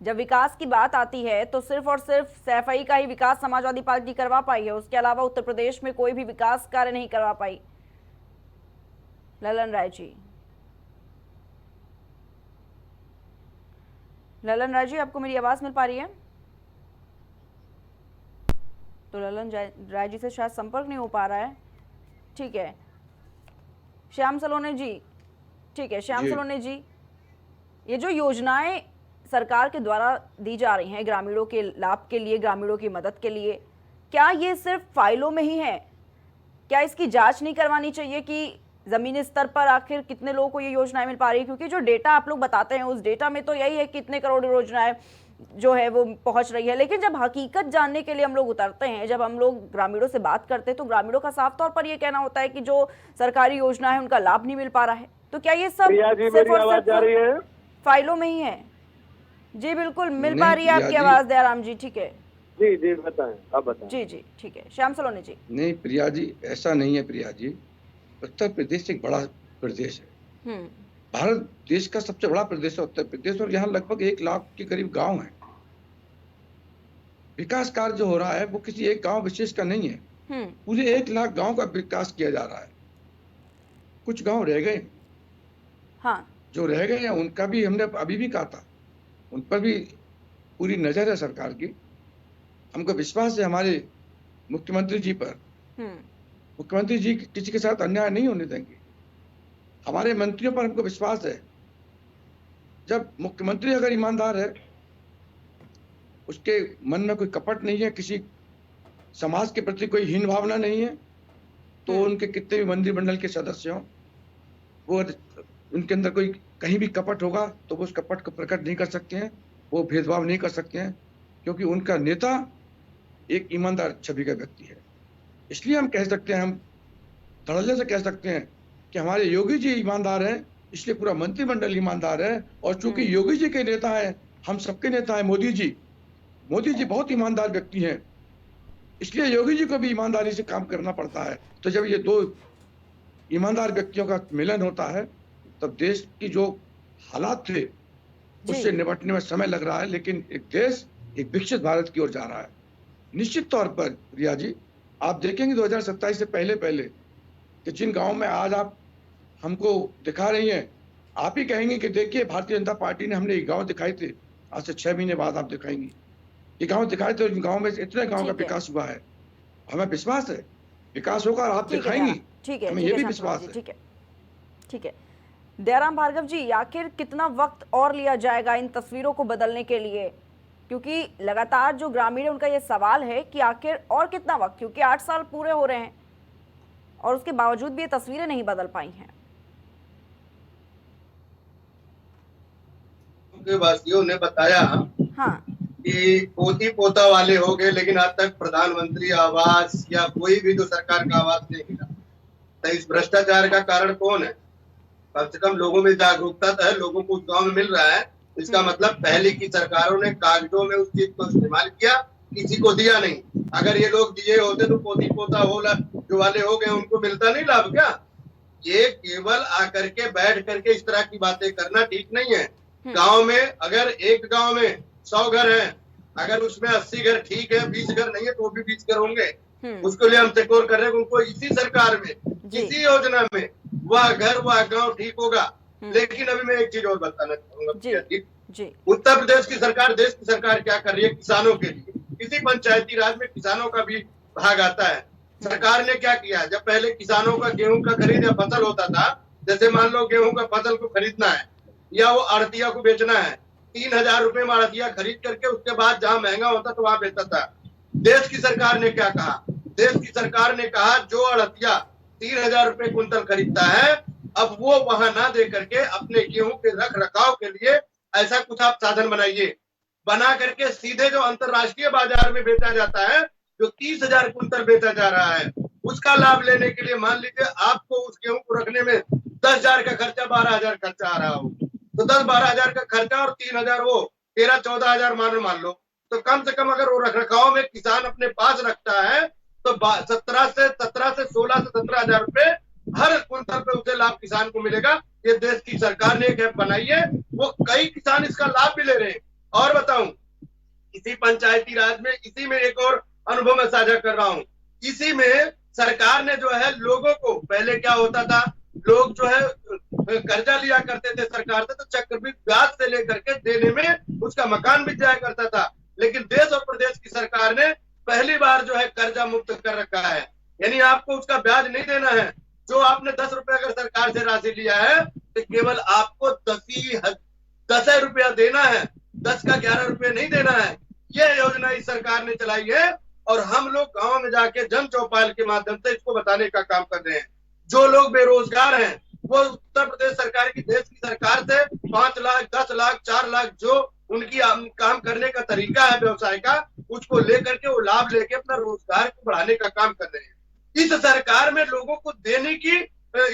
जब विकास की बात आती है तो सिर्फ और सिर्फ सैफई का ही विकास समाजवादी पार्टी करवा पाई है, उसके अलावा उत्तर प्रदेश में कोई भी विकास कार्य नहीं करवा पाई। ललन राय जी, आपको मेरी आवाज मिल पा रही है? तो ललन राय जी से शायद संपर्क नहीं हो पा रहा है। ठीक है, श्याम सलोने जी, ठीक है श्याम सलोने जी, ये जो योजनाएं सरकार के द्वारा दी जा रही हैं ग्रामीणों के लाभ के लिए, ग्रामीणों की मदद के लिए, क्या ये सिर्फ फाइलों में ही है? क्या इसकी जांच नहीं करवानी चाहिए कि जमीनी स्तर पर आखिर कितने लोगों को ये योजनाएं मिल पा रही है? क्योंकि जो डेटा आप लोग बताते हैं उस डेटा में तो यही है कि कितने करोड़ योजनाएं जो है वो पहुंच रही है, लेकिन जब हकीकत जानने के लिए हम लोग उतरते हैं, जब हम लोग ग्रामीणों से बात करते हैं तो ग्रामीणों का साफ तौर पर ये कहना होता है कि जो सरकारी योजना है उनका लाभ नहीं मिल पा रहा है। तो क्या ये सब सिर्फ और सिर्फ फाइलों में ही है? जी बिल्कुल मिल पा रही है आपकी आवाज दयाराम जी। ठीक है जी बताएं, आप बताएं। जी ठीक है श्याम सलोनी जी। नहीं प्रिया जी, ऐसा नहीं है प्रिया जी। उत्तर प्रदेश एक बड़ा प्रदेश है, भारत देश का सबसे बड़ा प्रदेश है उत्तर प्रदेश, और यहाँ लगभग 1 लाख के करीब गांव हैं। विकास कार्य जो हो रहा है वो किसी एक गांव विशेष का नहीं है, पूरे 1 लाख गांव का विकास किया जा रहा है। कुछ गांव रह गए, हाँ जो रह गए हैं उनका भी हमने अभी भी कहा था, उन पर भी पूरी नजर है सरकार की। हमको विश्वास है हमारे मुख्यमंत्री जी पर। मुख्यमंत्री जी किसी के साथ अन्याय नहीं होने देंगे। हमारे मंत्रियों पर हमको विश्वास है। जब मुख्यमंत्री अगर ईमानदार है, उसके मन में कोई कपट नहीं है, किसी समाज के प्रति कोई हीन भावना नहीं है, तो उनके कितने भी मंत्रिमंडल मंडल के सदस्य हों, वो उनके अंदर कोई कहीं भी कपट होगा तो वो उस कपट को प्रकट नहीं कर सकते हैं, वो भेदभाव नहीं कर सकते हैं, क्योंकि उनका नेता एक ईमानदार छवि का व्यक्ति है। इसलिए हम कह सकते हैं, हम धड़ल्ले से कह सकते हैं कि हमारे योगी जी ईमानदार हैं, इसलिए पूरा मंत्रिमंडल ईमानदार है। और चूंकि योगी जी के नेता हैं, हम सबके नेता हैं मोदी जी बहुत ईमानदार व्यक्ति हैं, इसलिए योगी जी को भी ईमानदारी से काम करना पड़ता है। तो जब ये 2 ईमानदार व्यक्तियों का मिलन होता है तब देश की जो हालात थे उससे निपटने में समय लग रहा है, लेकिन एक देश एक विकसित भारत की ओर जा रहा है। निश्चित तौर पर प्रिया जी, आप देखेंगे 2027 से पहले कि जिन गाँव में आज आप हमको दिखा रही हैं, आप ही कहेंगे कि देखिए भारतीय जनता पार्टी ने हमने ये गाँव दिखाए थे, आज से 6 महीने बाद आप दिखाएंगी ये गाँव दिखाए थे, गाँव में इतने गाँव का विकास हुआ है। हमें विश्वास है विकास होगा, आप दिखाएंगी, हमें ये भी विश्वास है। ठीक है दयाराम भार्गव जी, आखिर कितना वक्त और लिया जाएगा इन तस्वीरों को बदलने के लिए? क्योंकि लगातार जो ग्रामीण है उनका ये सवाल है कि आखिर और कितना वक्त, क्योंकि 8 साल पूरे हो रहे हैं और उसके बावजूद भी ये तस्वीरें नहीं बदल पाई हैं। वासियों ने बताया कि पोती पोता वाले हो गए, लेकिन आज तक प्रधानमंत्री आवास या कोई भी जो सरकार का आवास नहीं मिला। तो इस भ्रष्टाचार का कारण कौन है? कम से कम लोगों में जागरूकता तो है, लोगों को उस गाँव में मिल रहा है। इसका मतलब पहले की सरकारों ने कागजों में उस चीज को इस्तेमाल किया, किसी को दिया नहीं। अगर ये लोग दिए होते तो पोती पोता हो जो वाले हो गए उनको मिलता नहीं लाभ क्या? ये केवल आकर के बैठ करके इस तरह की बातें करना ठीक नहीं है। गांव में अगर एक गांव में 100 घर हैं, अगर उसमें 80 घर ठीक है, 20 घर नहीं है तो भी 20 घर होंगे। उसके लिए हम सिक्योर कर रहे हैं उनको इसी सरकार में, इसी योजना में वह घर वह गांव ठीक होगा। लेकिन अभी मैं एक चीज और बताना चाहूंगा जी। उत्तर प्रदेश की सरकार, देश की सरकार क्या कर रही है किसानों के लिए। इसी पंचायती राज में किसानों का भी भाग आता है। सरकार ने क्या किया, जब पहले किसानों का गेहूं का खरीद या फसल होता था, जैसे मान लो गेहूं का फसल को खरीदना है या वो आड़तिया को बेचना है, 3,000 रुपए में आड़तिया खरीद करके उसके बाद जहां महंगा होता तो वहां बेचता था। देश की सरकार ने क्या कहा, देश की सरकार ने कहा जो आड़तिया 3,000 रुपए कुंतल खरीदता है, अब वो वहां ना दे करके अपने गेहूं के रख रखाव के लिए ऐसा कुछ आप साधन बनाइए, बना करके सीधे जो अंतरराष्ट्रीय बाजार में बेचा जाता है, जो 30,000 कुंतल बेचा जा रहा है, उसका लाभ लेने के लिए मान लीजिए आपको उस गेहूं को रखने में 10,000 का खर्चा, 12,000 खर्चा आ रहा हो, तो 10-12,000 का खर्चा और 3,000 वो 13-14,000 मान लो, तो कम से कम अगर वो रख रखाव में किसान अपने पास रखता है तो 17 से 16 से 17,000 रुपए हर कुंतल पे उसे लाभ किसान को मिलेगा। ये देश की सरकार ने एक ऐप बनाई है, वो कई किसान इसका लाभ भी ले रहे हैं। और बताऊं, इसी पंचायती राज में, इसी में एक और अनुभव मैं साझा कर रहा हूँ, इसी में सरकार ने जो है लोगों को, पहले क्या होता था, लोग जो है कर्जा लिया करते थे सरकार से, तो चक्रवृद्धि ब्याज से लेकर के देने में उसका मकान भी जाया करता था। लेकिन देश और प्रदेश की सरकार ने पहली बार जो है कर्जा मुक्त कर रखा है, यानी आपको उसका ब्याज नहीं देना है। जो आपने 10 रुपए अगर सरकार से राशि लिया है तो केवल आपको 10 रुपया देना है, 10 का 11 रुपये नहीं देना है। यह योजना इस सरकार ने चलाई है और हम लोग गांव में जाके जन चौपाल के माध्यम से इसको बताने का काम कर रहे हैं। जो लोग बेरोजगार हैं वो उत्तर प्रदेश सरकार की, देश की सरकार से 5 लाख, 10 लाख, 4 लाख जो उनकी काम करने का तरीका है व्यवसाय का, उसको लेकर के वो लाभ लेके अपना रोजगार को बढ़ाने का काम कर रहे हैं। इस सरकार में लोगों को देने की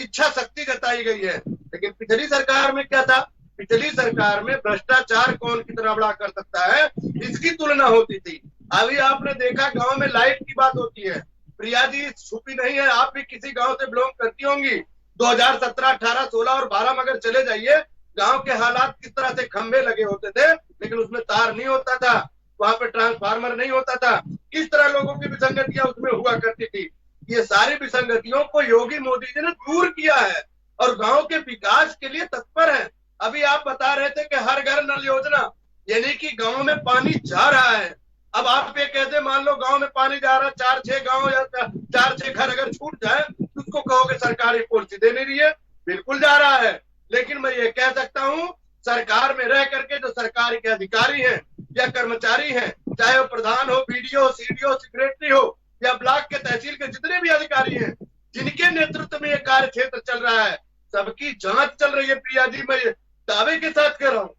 इच्छा शक्ति जताई गई है। लेकिन पिछली सरकार में क्या था, पिछली सरकार में भ्रष्टाचार कौन कितना बड़ा कर सकता है इसकी तुलना होती थी। अभी आपने देखा गांव में लाइट की बात होती है, प्रिया जी छुपी नहीं है, आप भी किसी गांव से बिलोंग करती होंगी। 2017, 18, 16 और 12 में अगर चले जाइए, गांव के हालात किस तरह से खंभे लगे होते थे लेकिन उसमें तार नहीं होता था, वहां पे ट्रांसफार्मर नहीं होता था, किस तरह लोगों की विसंगतियां उसमें हुआ करती थी। ये सारी विसंगतियों को योगी मोदी जी ने दूर किया है और गांव के विकास के लिए तत्पर है। अभी आप बता रहे थे कि हर घर नल योजना, यानी कि गांव में पानी जा रहा है। अब आप ये कहते, मान लो गांव में पानी जा रहा है, 4-6 गांव या 4-6 घर अगर छूट जाए तो उसको कहोगे सरकार ये पॉलिसी दे नहीं रही है, बिल्कुल जा रहा है। लेकिन मैं ये कह सकता हूँ, सरकार में रह करके जो सरकार के अधिकारी हैं या कर्मचारी हैं, चाहे वो प्रधान हो, बीडीओ, सीडीओ, सेक्रेटरी हो या ब्लॉक के तहसील के जितने भी अधिकारी हैं, जिनके नेतृत्व में ये कार्य क्षेत्र चल रहा है, सबकी जांच चल रही है। प्रिया जी, मैं दावे के साथ कह रहा हूँ,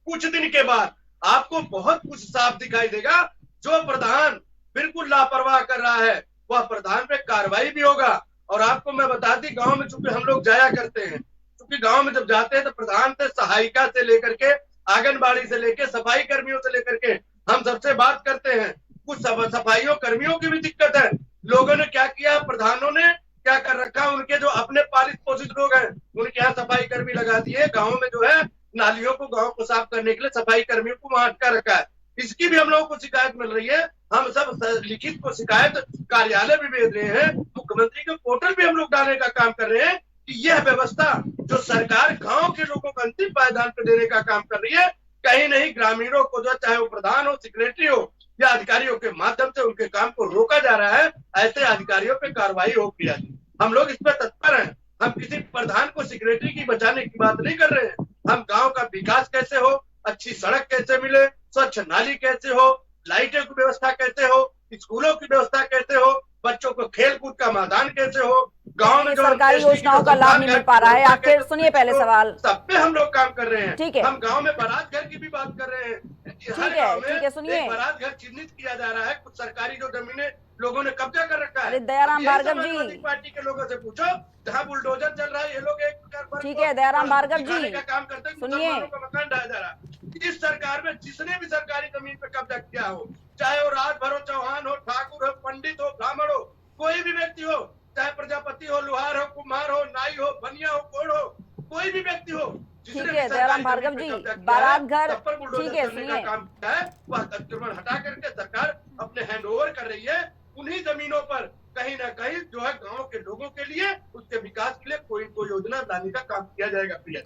कुछ दिन के बाद आपको बहुत कुछ साफ दिखाई देगा। जो प्रधान बिल्कुल लापरवाह कर रहा है वह प्रधान पे कार्रवाई भी होगा। और आपको मैं बता दी, गांव में चूंकि हम लोग जाया करते हैं, क्योंकि गांव में जब जाते हैं तो प्रधान से सहायिका से लेकर के आंगनबाड़ी से लेकर सफाई कर्मियों से लेकर के हम सबसे बात करते हैं। कुछ सफाइयों कर्मियों की भी दिक्कत है। लोगों ने क्या किया, प्रधानों ने क्या कर रखा, उनके जो अपने पालित पोषित लोग हैं उनके यहाँ सफाई कर्मी लगा दिए। गाँव में जो है नालियों को, गाँव को साफ करने के लिए सफाई कर्मियों को वहां अटका रखा है। इसकी भी हम लोगों को शिकायत मिल रही है। हम सब लिखित को शिकायत कार्यालय भी भेज रहे हैं, मुख्यमंत्री के पोर्टल भी हम लोग डालने का काम कर रहे हैं कि यह व्यवस्था जो सरकार गांव के लोगों को अंतिम पायदान पे देने का काम कर रही है, कहीं नहीं ग्रामीणों को जो, चाहे वो प्रधान हो, सेक्रेटरी हो या अधिकारियों के माध्यम से उनके काम को रोका जा रहा है। ऐसे अधिकारियों पे कार्रवाई हो। किया हम लोग इस पर तत्पर हैं। हम किसी प्रधान को, सेक्रेटरी की बचाने की बात नहीं कर रहे हैं। हम गांव का विकास कैसे हो, अच्छी सड़क कैसे मिले, स्वच्छ नाली कैसे हो, लाइटों की व्यवस्था कैसे हो, स्कूलों की व्यवस्था कैसे हो, बच्चों को खेल कूद का मैदान कैसे हो, गांव में जो सरकारी योजनाओं का लाभ नहीं मिल पा रहा है। आखिर सुनिए पहले सवाल, सब पे हम लोग काम कर रहे हैं। ठीक है, हम गांव में बारात घर की भी बात कर रहे हैं। ठीक है, सुनिए, बारात घर चिन्हित किया जा रहा है। कुछ सरकारी जो जमीनें लोगों ने कब्जा कर रखा है। अरे दयाराम भार्गव जी, पार्टी के लोगों से पूछो, जहाँ बुलडोजर चल रहा है, ये लोग एक ठीक है दयाराम भार्गव जी का काम करते हैं, सुनिए, मकान ढाया जा रहा है। इस सरकार में जिसने भी सरकारी जमीन पे कब्जा किया हो, चाहे वो राजभर हो, चौहान हो, ठाकुर हो, पंडित हो, ब्राह्मण हो, कोई भी व्यक्ति हो, चाहे प्रजापति हो, लोहार हो, कुम्हार हो, नाई हो, बनिया हो, कोड़ हो, कोई भी व्यक्ति हो, ठीक है दयाराम भार्गव जी, बारात घर, ठीक है सुनिए, काम है वह अतिक्रमण हटा करके सरकार अपने हैंड ओवर कर रही है। उन्हीं जमीनों पर कहीं ना कहीं जो है गांव के लोगों के लिए, उसके विकास के लिए कोई कोई योजना लाने का काम किया जाएगा। प्रिया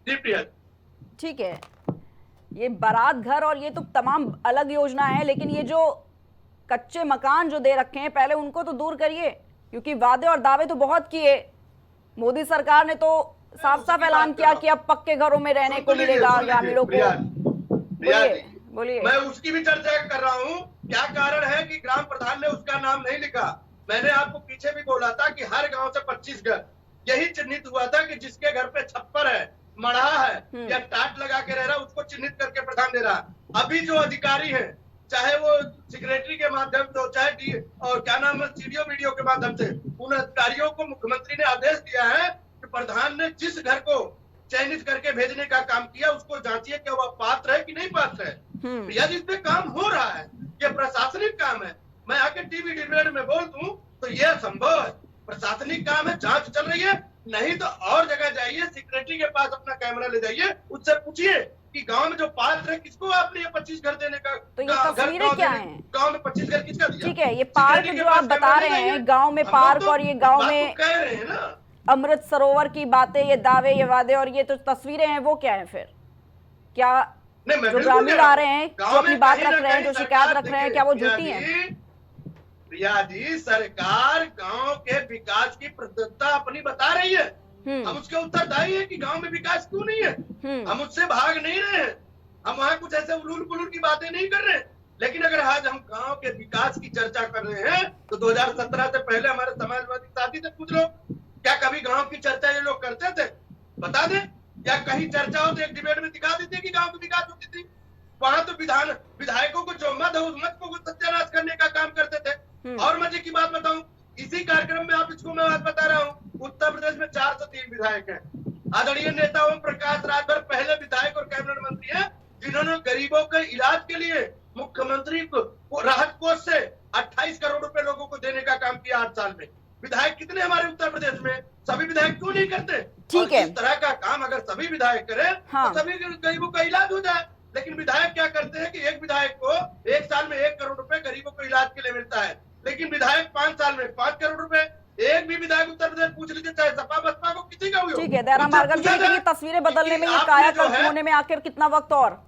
जी, प्रिया ठीक है, ये बारात घर और ये तो तमाम अलग योजना है, लेकिन ये जो कच्चे मकान जो दे रखे हैं पहले उनको तो दूर करिए, क्योंकि वादे और दावे तो बहुत किए। मोदी सरकार ने तो साफ साफ ऐलान किया कि अब पक्के घरों में रहने को मिलेगा ग्रामीणों को। बोलिए। मैं उसकी भी चर्चा कर रहा हूँ। क्या कारण है कि ग्राम प्रधान ने उसका नाम नहीं लिखा? मैंने आपको पीछे भी बोला था कि हर गांव से 25 घर यही चिन्हित हुआ था कि जिसके घर पे छप्पर है, मढ़ा है या टाट लगा के रह रहा, उसको चिन्हित करके प्रधान दे रहा। अभी जो अधिकारी हैं, चाहे वो सेक्रेटरी के माध्यम से हो, चाहे और क्या नाम है सीडीओ वीडियो के माध्यम से, उन अधिकारियों को मुख्यमंत्री ने आदेश दिया है कि प्रधान ने जिस घर को चयनित करके भेजने का काम किया उसको जांचिए कि वह पात्र है कि नहीं पात्र है। भैया जी, इस पे काम हो रहा है, ये प्रशासनिक काम है। मैं आके टीवी डिबेट में बोल दूं तो यह संभव है, प्रशासनिक काम है, जांच चल रही है। नहीं तो और जगह जाइए, सेक्रेटरी के पास अपना कैमरा ले जाइए, उससे पूछिए कि गांव में जो पात्र है किसको आपने ये 25 घर देने का, तो ये तस्वीरें क्या हैं? गांव में 25 घर किसका दिया? ठीक है, ये पार्क जो आप बता रहे हैं गांव में पार्क, और ये गांव में कह रहे हैं ना अमृत सरोवर की बातें, ये दावे, ये वादे और ये तो तस्वीरें हैं, वो क्या है फिर? क्या जो ग्रामीण आ रहे हैं, जो अपनी बात रख रहे हैं, जो शिकायत रख रहे हैं, क्या वो झूठी है? प्रिया जी, सरकार गांव के विकास की प्रतिबद्धता अपनी बता रही है, हम उसके उत्तरदायी है कि गांव में विकास क्यों नहीं है। हम उससे भाग नहीं रहे हैं, हम वहाँ कुछ ऐसे उलूल पुलूल की बातें नहीं कर रहे हैं। लेकिन अगर आज हम गांव के विकास की चर्चा कर रहे हैं तो 2017 से पहले हमारे समाजवादी साथी से पूछ लो, क्या कभी गांव की चर्चा ये लोग करते थे? बता दें, या कहीं चर्चा हो तो एक डिबेट में दिखा देते कि गांव की विकास होती थी? वहां तो विधायकों को जो मत है उस मत को सत्यानाश करने का काम करते थे। और मजे की बात बताऊं, इसी कार्यक्रम में आप इसको मैं बात बता रहा हूँ, उत्तर प्रदेश में 403 विधायक हैं। आदरणीय नेता ओम प्रकाश राजभर पहले विधायक और कैबिनेट मंत्री हैं जिन्होंने गरीबों के इलाज के लिए मुख्यमंत्री को राहत कोष से 28 करोड़ रुपए लोगों को देने का काम किया 8 साल में। विधायक कितने हमारे उत्तर प्रदेश में? सभी विधायक क्यों नहीं करते? ठीक है, इस तरह का काम अगर सभी विधायक करें तो सभी गरीबों का इलाज हो जाए। लेकिन विधायक क्या करते हैं कि एक विधायक को 1 साल में 1 करोड़ रुपए गरीबों को इलाज के लिए मिलता है, लेकिन विधायक 5 साल में 5 करोड़ रुपए। एक भी विधायक उत्तर प्रदेश पूछ लीजिए, चाहे सपा बसपा को, किसी का हुई। ठीक है, दयाराम भार्गव जी, लेकिन ये तस्वीरें बदलने में, ये कायाकल्प होने में आखिर कितना वक्त और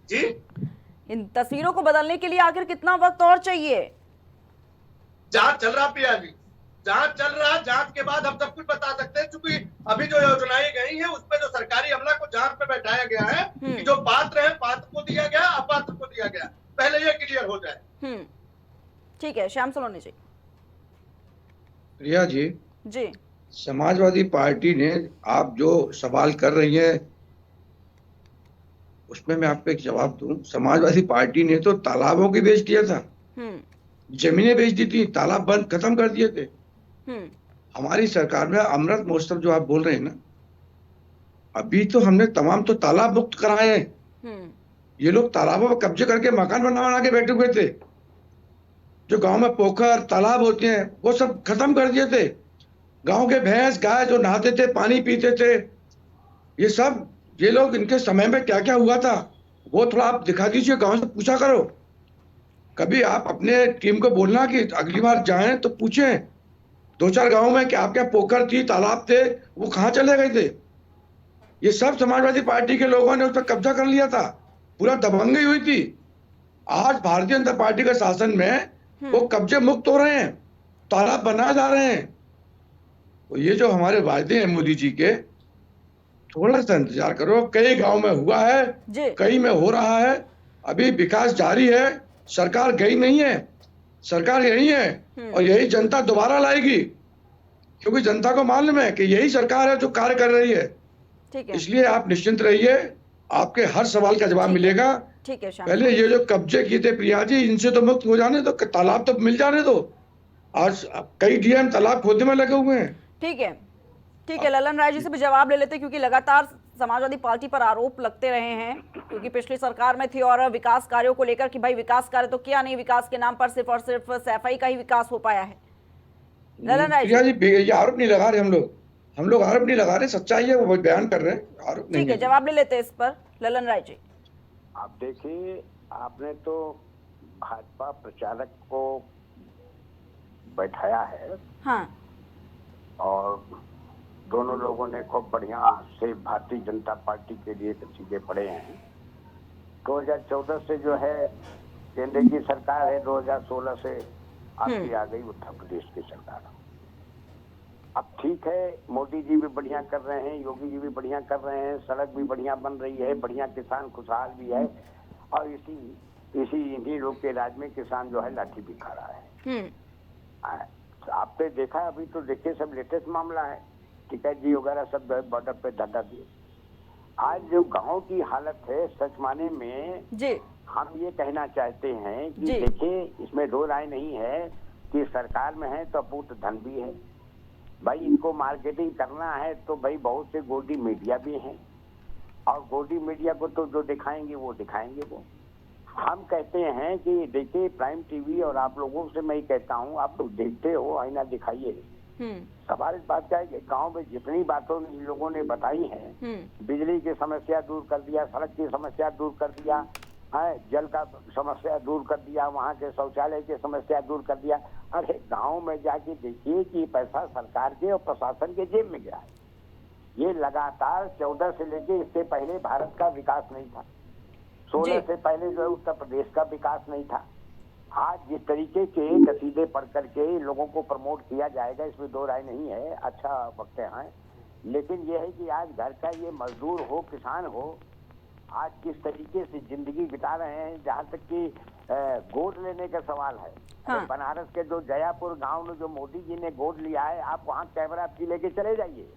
जी, इन तस्वीरों को बदलने के लिए आखिर कितना वक्त और चाहिए? जांच चल रहा पिया जी, जांच चल रहा। जांच के बाद हम सब कुछ बता सकते हैं, क्योंकि अभी जो योजनाएं गई हैं उसपे जो सरकारी अमला को जांच पे बैठाया गया है कि जो पात्र है पात्र को दिया गया, अपात्र को दिया गया, पहले ये क्लियर हो जाए। ठीक है, श्याम सलोनी जी। रिया जी, समाजवादी पार्टी ने, आप जो सवाल कर रही हैं उसमें मैं आपको एक जवाब दूं। समाजवादी पार्टी ने तो तालाबों की बेच दिया था, जमीनें बेच दी थी, तालाब बंद खत्म कर दिए थे। हमारी सरकार में अमृत महोत्सव जो आप बोल रहे हैं ना, अभी तो हमने तमाम तो तालाब मुक्त कराए हैं। ये लोग तालाबों पर कब्जे करके मकान बना के बैठे हुए थे। जो गांव में पोखर तालाब होते हैं वो सब खत्म कर दिए थे। गांव के भैंस गाय जो नहाते थे, पानी पीते थे, ये सब ये लोग, इनके समय में क्या क्या हुआ था वो थोड़ा आप दिखा दीजिए, गांव से पूछा करो। कभी आप अपने टीम को बोलना कि अगली बार जाएं तो पूछें 2-4 गांव में कि आपके पोखर थी, तालाब थे, वो कहाँ चले गए थे। ये सब समाजवादी पार्टी के लोगों ने उस पर कब्जा कर लिया था, पूरा दबंगई हुई थी। आज भारतीय जनता पार्टी के शासन में वो कब्जे मुक्त हो रहे हैं, तालाब बनाए जा रहे हैं। तो ये जो हमारे वायदे हैं मोदी जी के, थोड़ा सा इंतजार करो। कई गांव में हुआ है, कई में हो रहा है, अभी विकास जारी है। सरकार गई नहीं है, सरकार यही है और यही जनता दोबारा लाएगी, क्योंकि जनता को मालूम है कि यही सरकार है जो कार्य कर रही है। ठीक है, इसलिए आप निश्चिंत रहिए, आपके हर सवाल का जवाब मिलेगा। ठीक है, पहले ये जो कब्जे किए थे प्रिया जी, इनसे तो मुक्त हो जाने दो, तालाब तो मिल जाने दो। आज कई डीएम तालाब खोदने में लगे हुए हैं। ठीक है, ठीक है, ललन राय जी से भी जवाब ले लेते, क्योंकि लगातार समाजवादी पार्टी पर आरोप लगते रहे हैं, क्योंकि पिछली सरकार में थी और विकास कार्यों को लेकर कि भाई विकास कार्य तो किया नहीं, विकास के नाम पर सिर्फ और सिर्फ सफाई का ही विकास हो पाया है। ललन राय जी, ये आरोप नहीं लगा रहे हम लोग आरोप नहीं लगा रहे, सच्चाई है वो बयान कर रहे हैं, आरोप नहीं। ठीक है, जवाब ले लेते हैं इस पर, ललन राय जी। आप देखिए, आपने तो भाजपा प्रचारक को बैठाया है हाँ। और दोनों लोगों ने खूब बढ़िया से भारतीय जनता पार्टी के लिए सीधे पड़े हैं। 2014 से जो है केंद्र की सरकार है, 2016 से आपकी आ गई उत्तर प्रदेश की सरकार। अब ठीक है, मोदी जी भी बढ़िया कर रहे हैं, योगी जी भी बढ़िया कर रहे हैं, सड़क भी बढ़िया बन रही है, बढ़िया किसान खुशहाल भी है, और इन्हीं लोग के राज में किसान जो है लाठी भी खा रहा है। आपने देखा, अभी तो देखिए सब लेटेस्ट मामला है, टिकैत जी वगैरह सब बॉर्डर पे धरना दिए। आज जो गांव की हालत है सच माने में जी हम ये कहना चाहते हैं कि देखिए, इसमें दो राय नहीं है कि सरकार में है तो अपूर्त धन भी है भाई, इनको मार्केटिंग करना है तो भाई बहुत से गोदी मीडिया भी हैं, और गोदी मीडिया को तो जो दिखाएंगे वो दिखाएंगे। वो हम कहते हैं कि देखिए प्राइम टीवी और आप लोगों से मैं कहता हूँ, आप लोग देखते हो, आईना दिखाइए। सवाल इस बात का है कि गांव में जितनी बातों इन लोगों ने बताई है, बिजली की समस्या दूर कर दिया, सड़क की समस्या दूर कर दिया है, जल का समस्या दूर कर दिया, वहाँ के शौचालय की समस्या दूर कर दिया। अरे गांव में जाके देखिए कि पैसा सरकार के और प्रशासन के जेब में गया है। ये लगातार 14 से लेके इससे पहले भारत का विकास नहीं था, 16 से पहले जो है उत्तर प्रदेश का विकास नहीं था। आज जिस तरीके के कसीदे पढ़ करके लोगों को प्रमोट किया जाएगा, इसमें दो राय नहीं है, अच्छा वक्त है, लेकिन ये है कि आज घर का ये मजदूर हो, किसान हो, आज किस तरीके से जिंदगी बिता रहे हैं। जहाँ तक कि गोद लेने का सवाल है, बनारस के जो जयापुर गांव में जो मोदी जी ने गोद लिया है, आप वहाँ कैमरा आपकी लेके चले जाइए,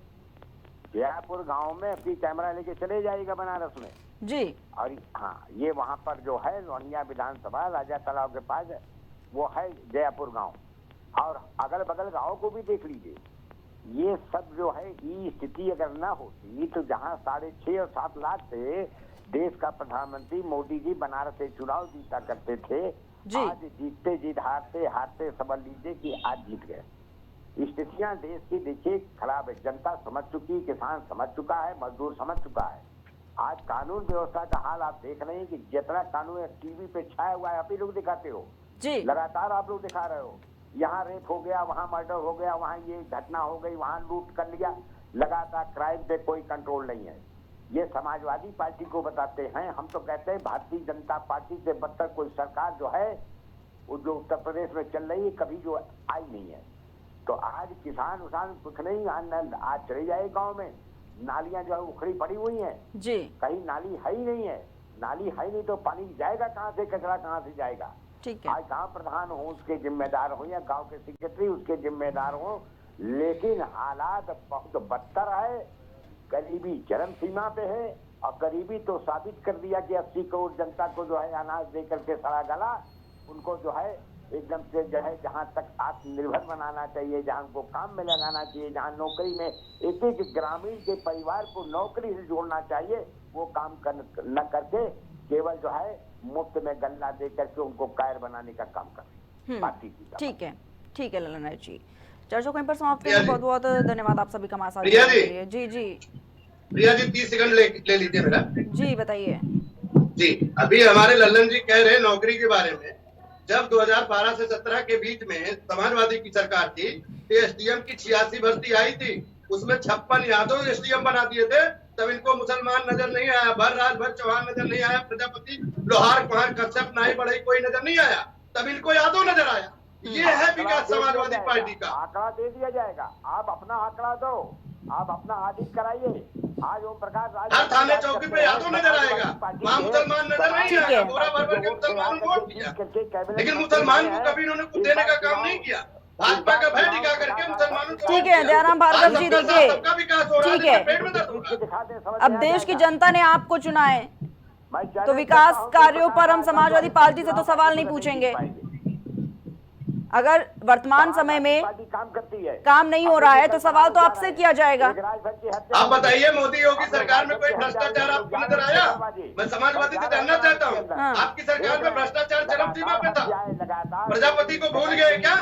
जयापुर गांव में अपनी कैमरा लेके चले जाइएगा बनारस में जी। और हाँ, ये वहाँ पर जो है लोनिया विधानसभा राजा तालाब के पास है, वो है जयापुर गांव, और अगल बगल गाँव को भी देख लीजिए। ये सब जो है ये स्थिति अगर ना होती तो जहाँ 6.5 और 7 लाख से देश का प्रधानमंत्री मोदी जी बनारस से चुनाव जीता करते थे, आज जीतते जीत हारते समझ लीजिए कि आज जीत गए। स्थितियां देश की देखिए खराब है, जनता समझ चुकी, किसान समझ चुका है, मजदूर समझ चुका है। आज कानून व्यवस्था का हाल आप देख रहे हैं कि जितना कानून टीवी पे छाया हुआ है आप ही लोग दिखाते हो जी, लगातार आप लोग दिखा रहे हो। यहाँ रेप हो गया, वहाँ मर्डर हो गया, वहाँ ये घटना हो गई, वहाँ लूट कर लिया, लगातार क्राइम पे कोई कंट्रोल नहीं है। ये समाजवादी पार्टी को बताते हैं, हम तो कहते हैं भारतीय जनता पार्टी से बदतर कोई सरकार जो है वो जो उत्तर प्रदेश में चल रही है कभी जो आई नहीं है। तो आज किसान उसान कुछ नहीं, आज चले जाए गांव में, नालियां जो है उखड़ी पड़ी हुई हैं जी, कहीं नाली है ही नहीं है, नाली है नहीं तो पानी जाएगा कहाँ से, कचरा कहाँ से जाएगा। ठीक है, आज गाँव प्रधान हो उसके जिम्मेदार हो या गाँव के सेक्रेटरी उसके जिम्मेदार हो, लेकिन हालात बहुत बदतर है। गरीबी चरम सीमा पे है, और गरीबी तो साबित कर दिया कि 80 करोड़ जनता को जो है अनाज दे करके सड़ा गला, उनको जो है एकदम से जो है जहाँ तक आत्मनिर्भर बनाना चाहिए, जहाँ उनको काम में लगाना चाहिए, जहाँ नौकरी में एक एक ग्रामीण के परिवार को नौकरी से जोड़ना चाहिए, वो काम न करके केवल जो है मुफ्त में गल्ला दे करके उनको कायर बनाने का काम कर पार्टी की। ठीक है ललन नायक जी, चर्चा को यहीं पर समाप्त करेंगे। बहुत बहुत धन्यवाद आप सभी का हमारे साथ जुड़ने के लिए। जी जी प्रिया जी 30 सेकंड ले लीजिए मेरा। जी बताइए जी। अभी हमारे लल्लन जी कह रहे हैं नौकरी के बारे में, जब 2012 से 17 के बीच में समाजवादी की सरकार थी, एसडीएम की 86 भर्ती आई थी, उसमें 56 यादव एसडीएम बना दिए थे, तब इनको मुसलमान नजर नहीं आया, भर चौहान नजर नहीं आया, प्रजापति लोहार कुहार कश्यप नाई बढ़ई कोई नजर नहीं आया, तब इनको यादव नजर आया। ये है विकास समाजवादी पार्टी का। आंकड़ा दे दिया जाएगा, आप अपना आंकड़ा दो, आप अपना ऑडिट कराइए। आज ओम प्रकाश हर थाने चौकी पे यादव नजर आएगा, वहाँ मुसलमान नजर नहीं आएगा, बोरा भर के मुसलमान वोट किया, लेकिन मुसलमान को कभी इन्होंने कुछ देने का काम नहीं किया। भाजपा का भय दिखा करके मुसलमानों को। ठीक है दयाराम भार्गव जी, देखिए ठीक है, अब देश की जनता ने आपको चुना है, तो विकास कार्यों पर हम समाजवादी पार्टी से तो सवाल नहीं पूछेंगे। अगर वर्तमान समय में काम नहीं हो रहा है तो सवाल तो आपसे किया जाएगा। आप बताइए मोदी योगी सरकार में कोई भ्रष्टाचार आपको नजर आया? मैं समाजवादी से जानना चाहता हूँ, आपकी सरकार में भ्रष्टाचार चरम सीमा पे था। प्रजापति को भूल गए क्या?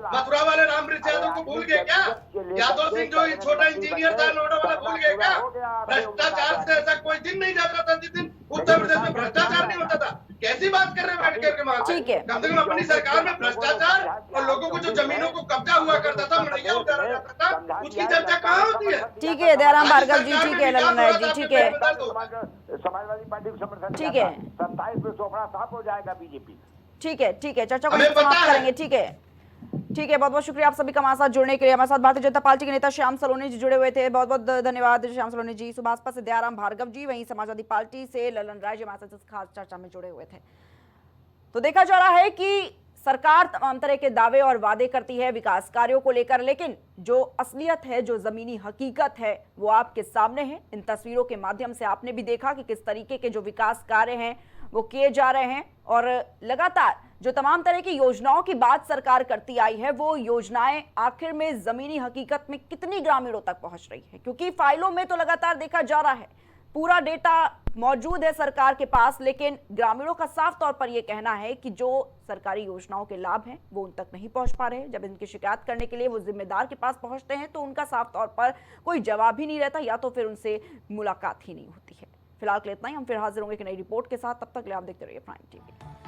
मथुरा वाले रामवृक्ष यादव को भूल गए क्या? यादव सिंह जो छोटा इंजीनियर था नोएडा वाला भूल गए क्या? भ्रष्टाचार से ऐसा कोई दिन नहीं जाता था जिस दिन उत्तर प्रदेश में भ्रष्टाचार नहीं होता था। कैसी बात कर रहे हैं बैठ करके वहां ठीक है। कम से कम अपनी सरकार में भ्रष्टाचार और लोगों को जो जमीनों को कब्जा हुआ करता था, मड़ैया उतारा जाता था, उसकी चर्चा कहाँ होती है? ठीक है दयाराम भार्गव जी, ठीक है ललन राय जी, ठीक है, समाजवादी पार्टी को समर्थन ठीक है, 27 में चोपड़ा साफ हो जाएगा बीजेपी। ठीक है, ठीक है, चर्चा को समाप्त करेंगे। ठीक है, ठीक है, बहुत बहुत शुक्रिया आप सभी का हमारे साथ जुड़ने के लिए। हमारे साथ भारतीय जनता पार्टी के नेता श्याम सलोनी जी जुड़े हुए थे, बहुत बहुत धन्यवाद श्याम सलोनी जी। सुभाषपा से दयाराम भार्गव जी, वहीं समाजवादी पार्टी से ललन राय जी हमारे साथ इस खास चर्चा में जुड़े हुए थे। तो देखा जा रहा है कि सरकार तमाम तरह के दावे और वादे करती है विकास कार्यों को लेकर, लेकिन जो असलियत है, जो जमीनी हकीकत है, वो आपके सामने है। इन तस्वीरों के माध्यम से आपने भी देखा कि किस तरीके के जो विकास कार्य हैं वो किए जा रहे हैं, और लगातार जो तमाम तरह की योजनाओं की बात सरकार करती आई है, वो योजनाएं आखिर में जमीनी हकीकत में कितनी ग्रामीणों तक पहुंच रही है, क्योंकि फाइलों में तो लगातार देखा जा रहा है, पूरा डेटा मौजूद है सरकार के पास, लेकिन ग्रामीणों का साफ तौर पर यह कहना है कि जो सरकारी योजनाओं के लाभ हैं वो उन तक नहीं पहुंच पा रहे हैं। जब इनकी शिकायत करने के लिए वो जिम्मेदार के पास पहुंचते हैं तो उनका साफ तौर पर कोई जवाब ही नहीं रहता, या तो फिर उनसे मुलाकात ही नहीं होती है। फिलहाल के लिए इतना ही, हम फिर हाजिर होंगे एक नई रिपोर्ट के साथ। तब तक ले आप देखते रहिए प्राइम टीवी।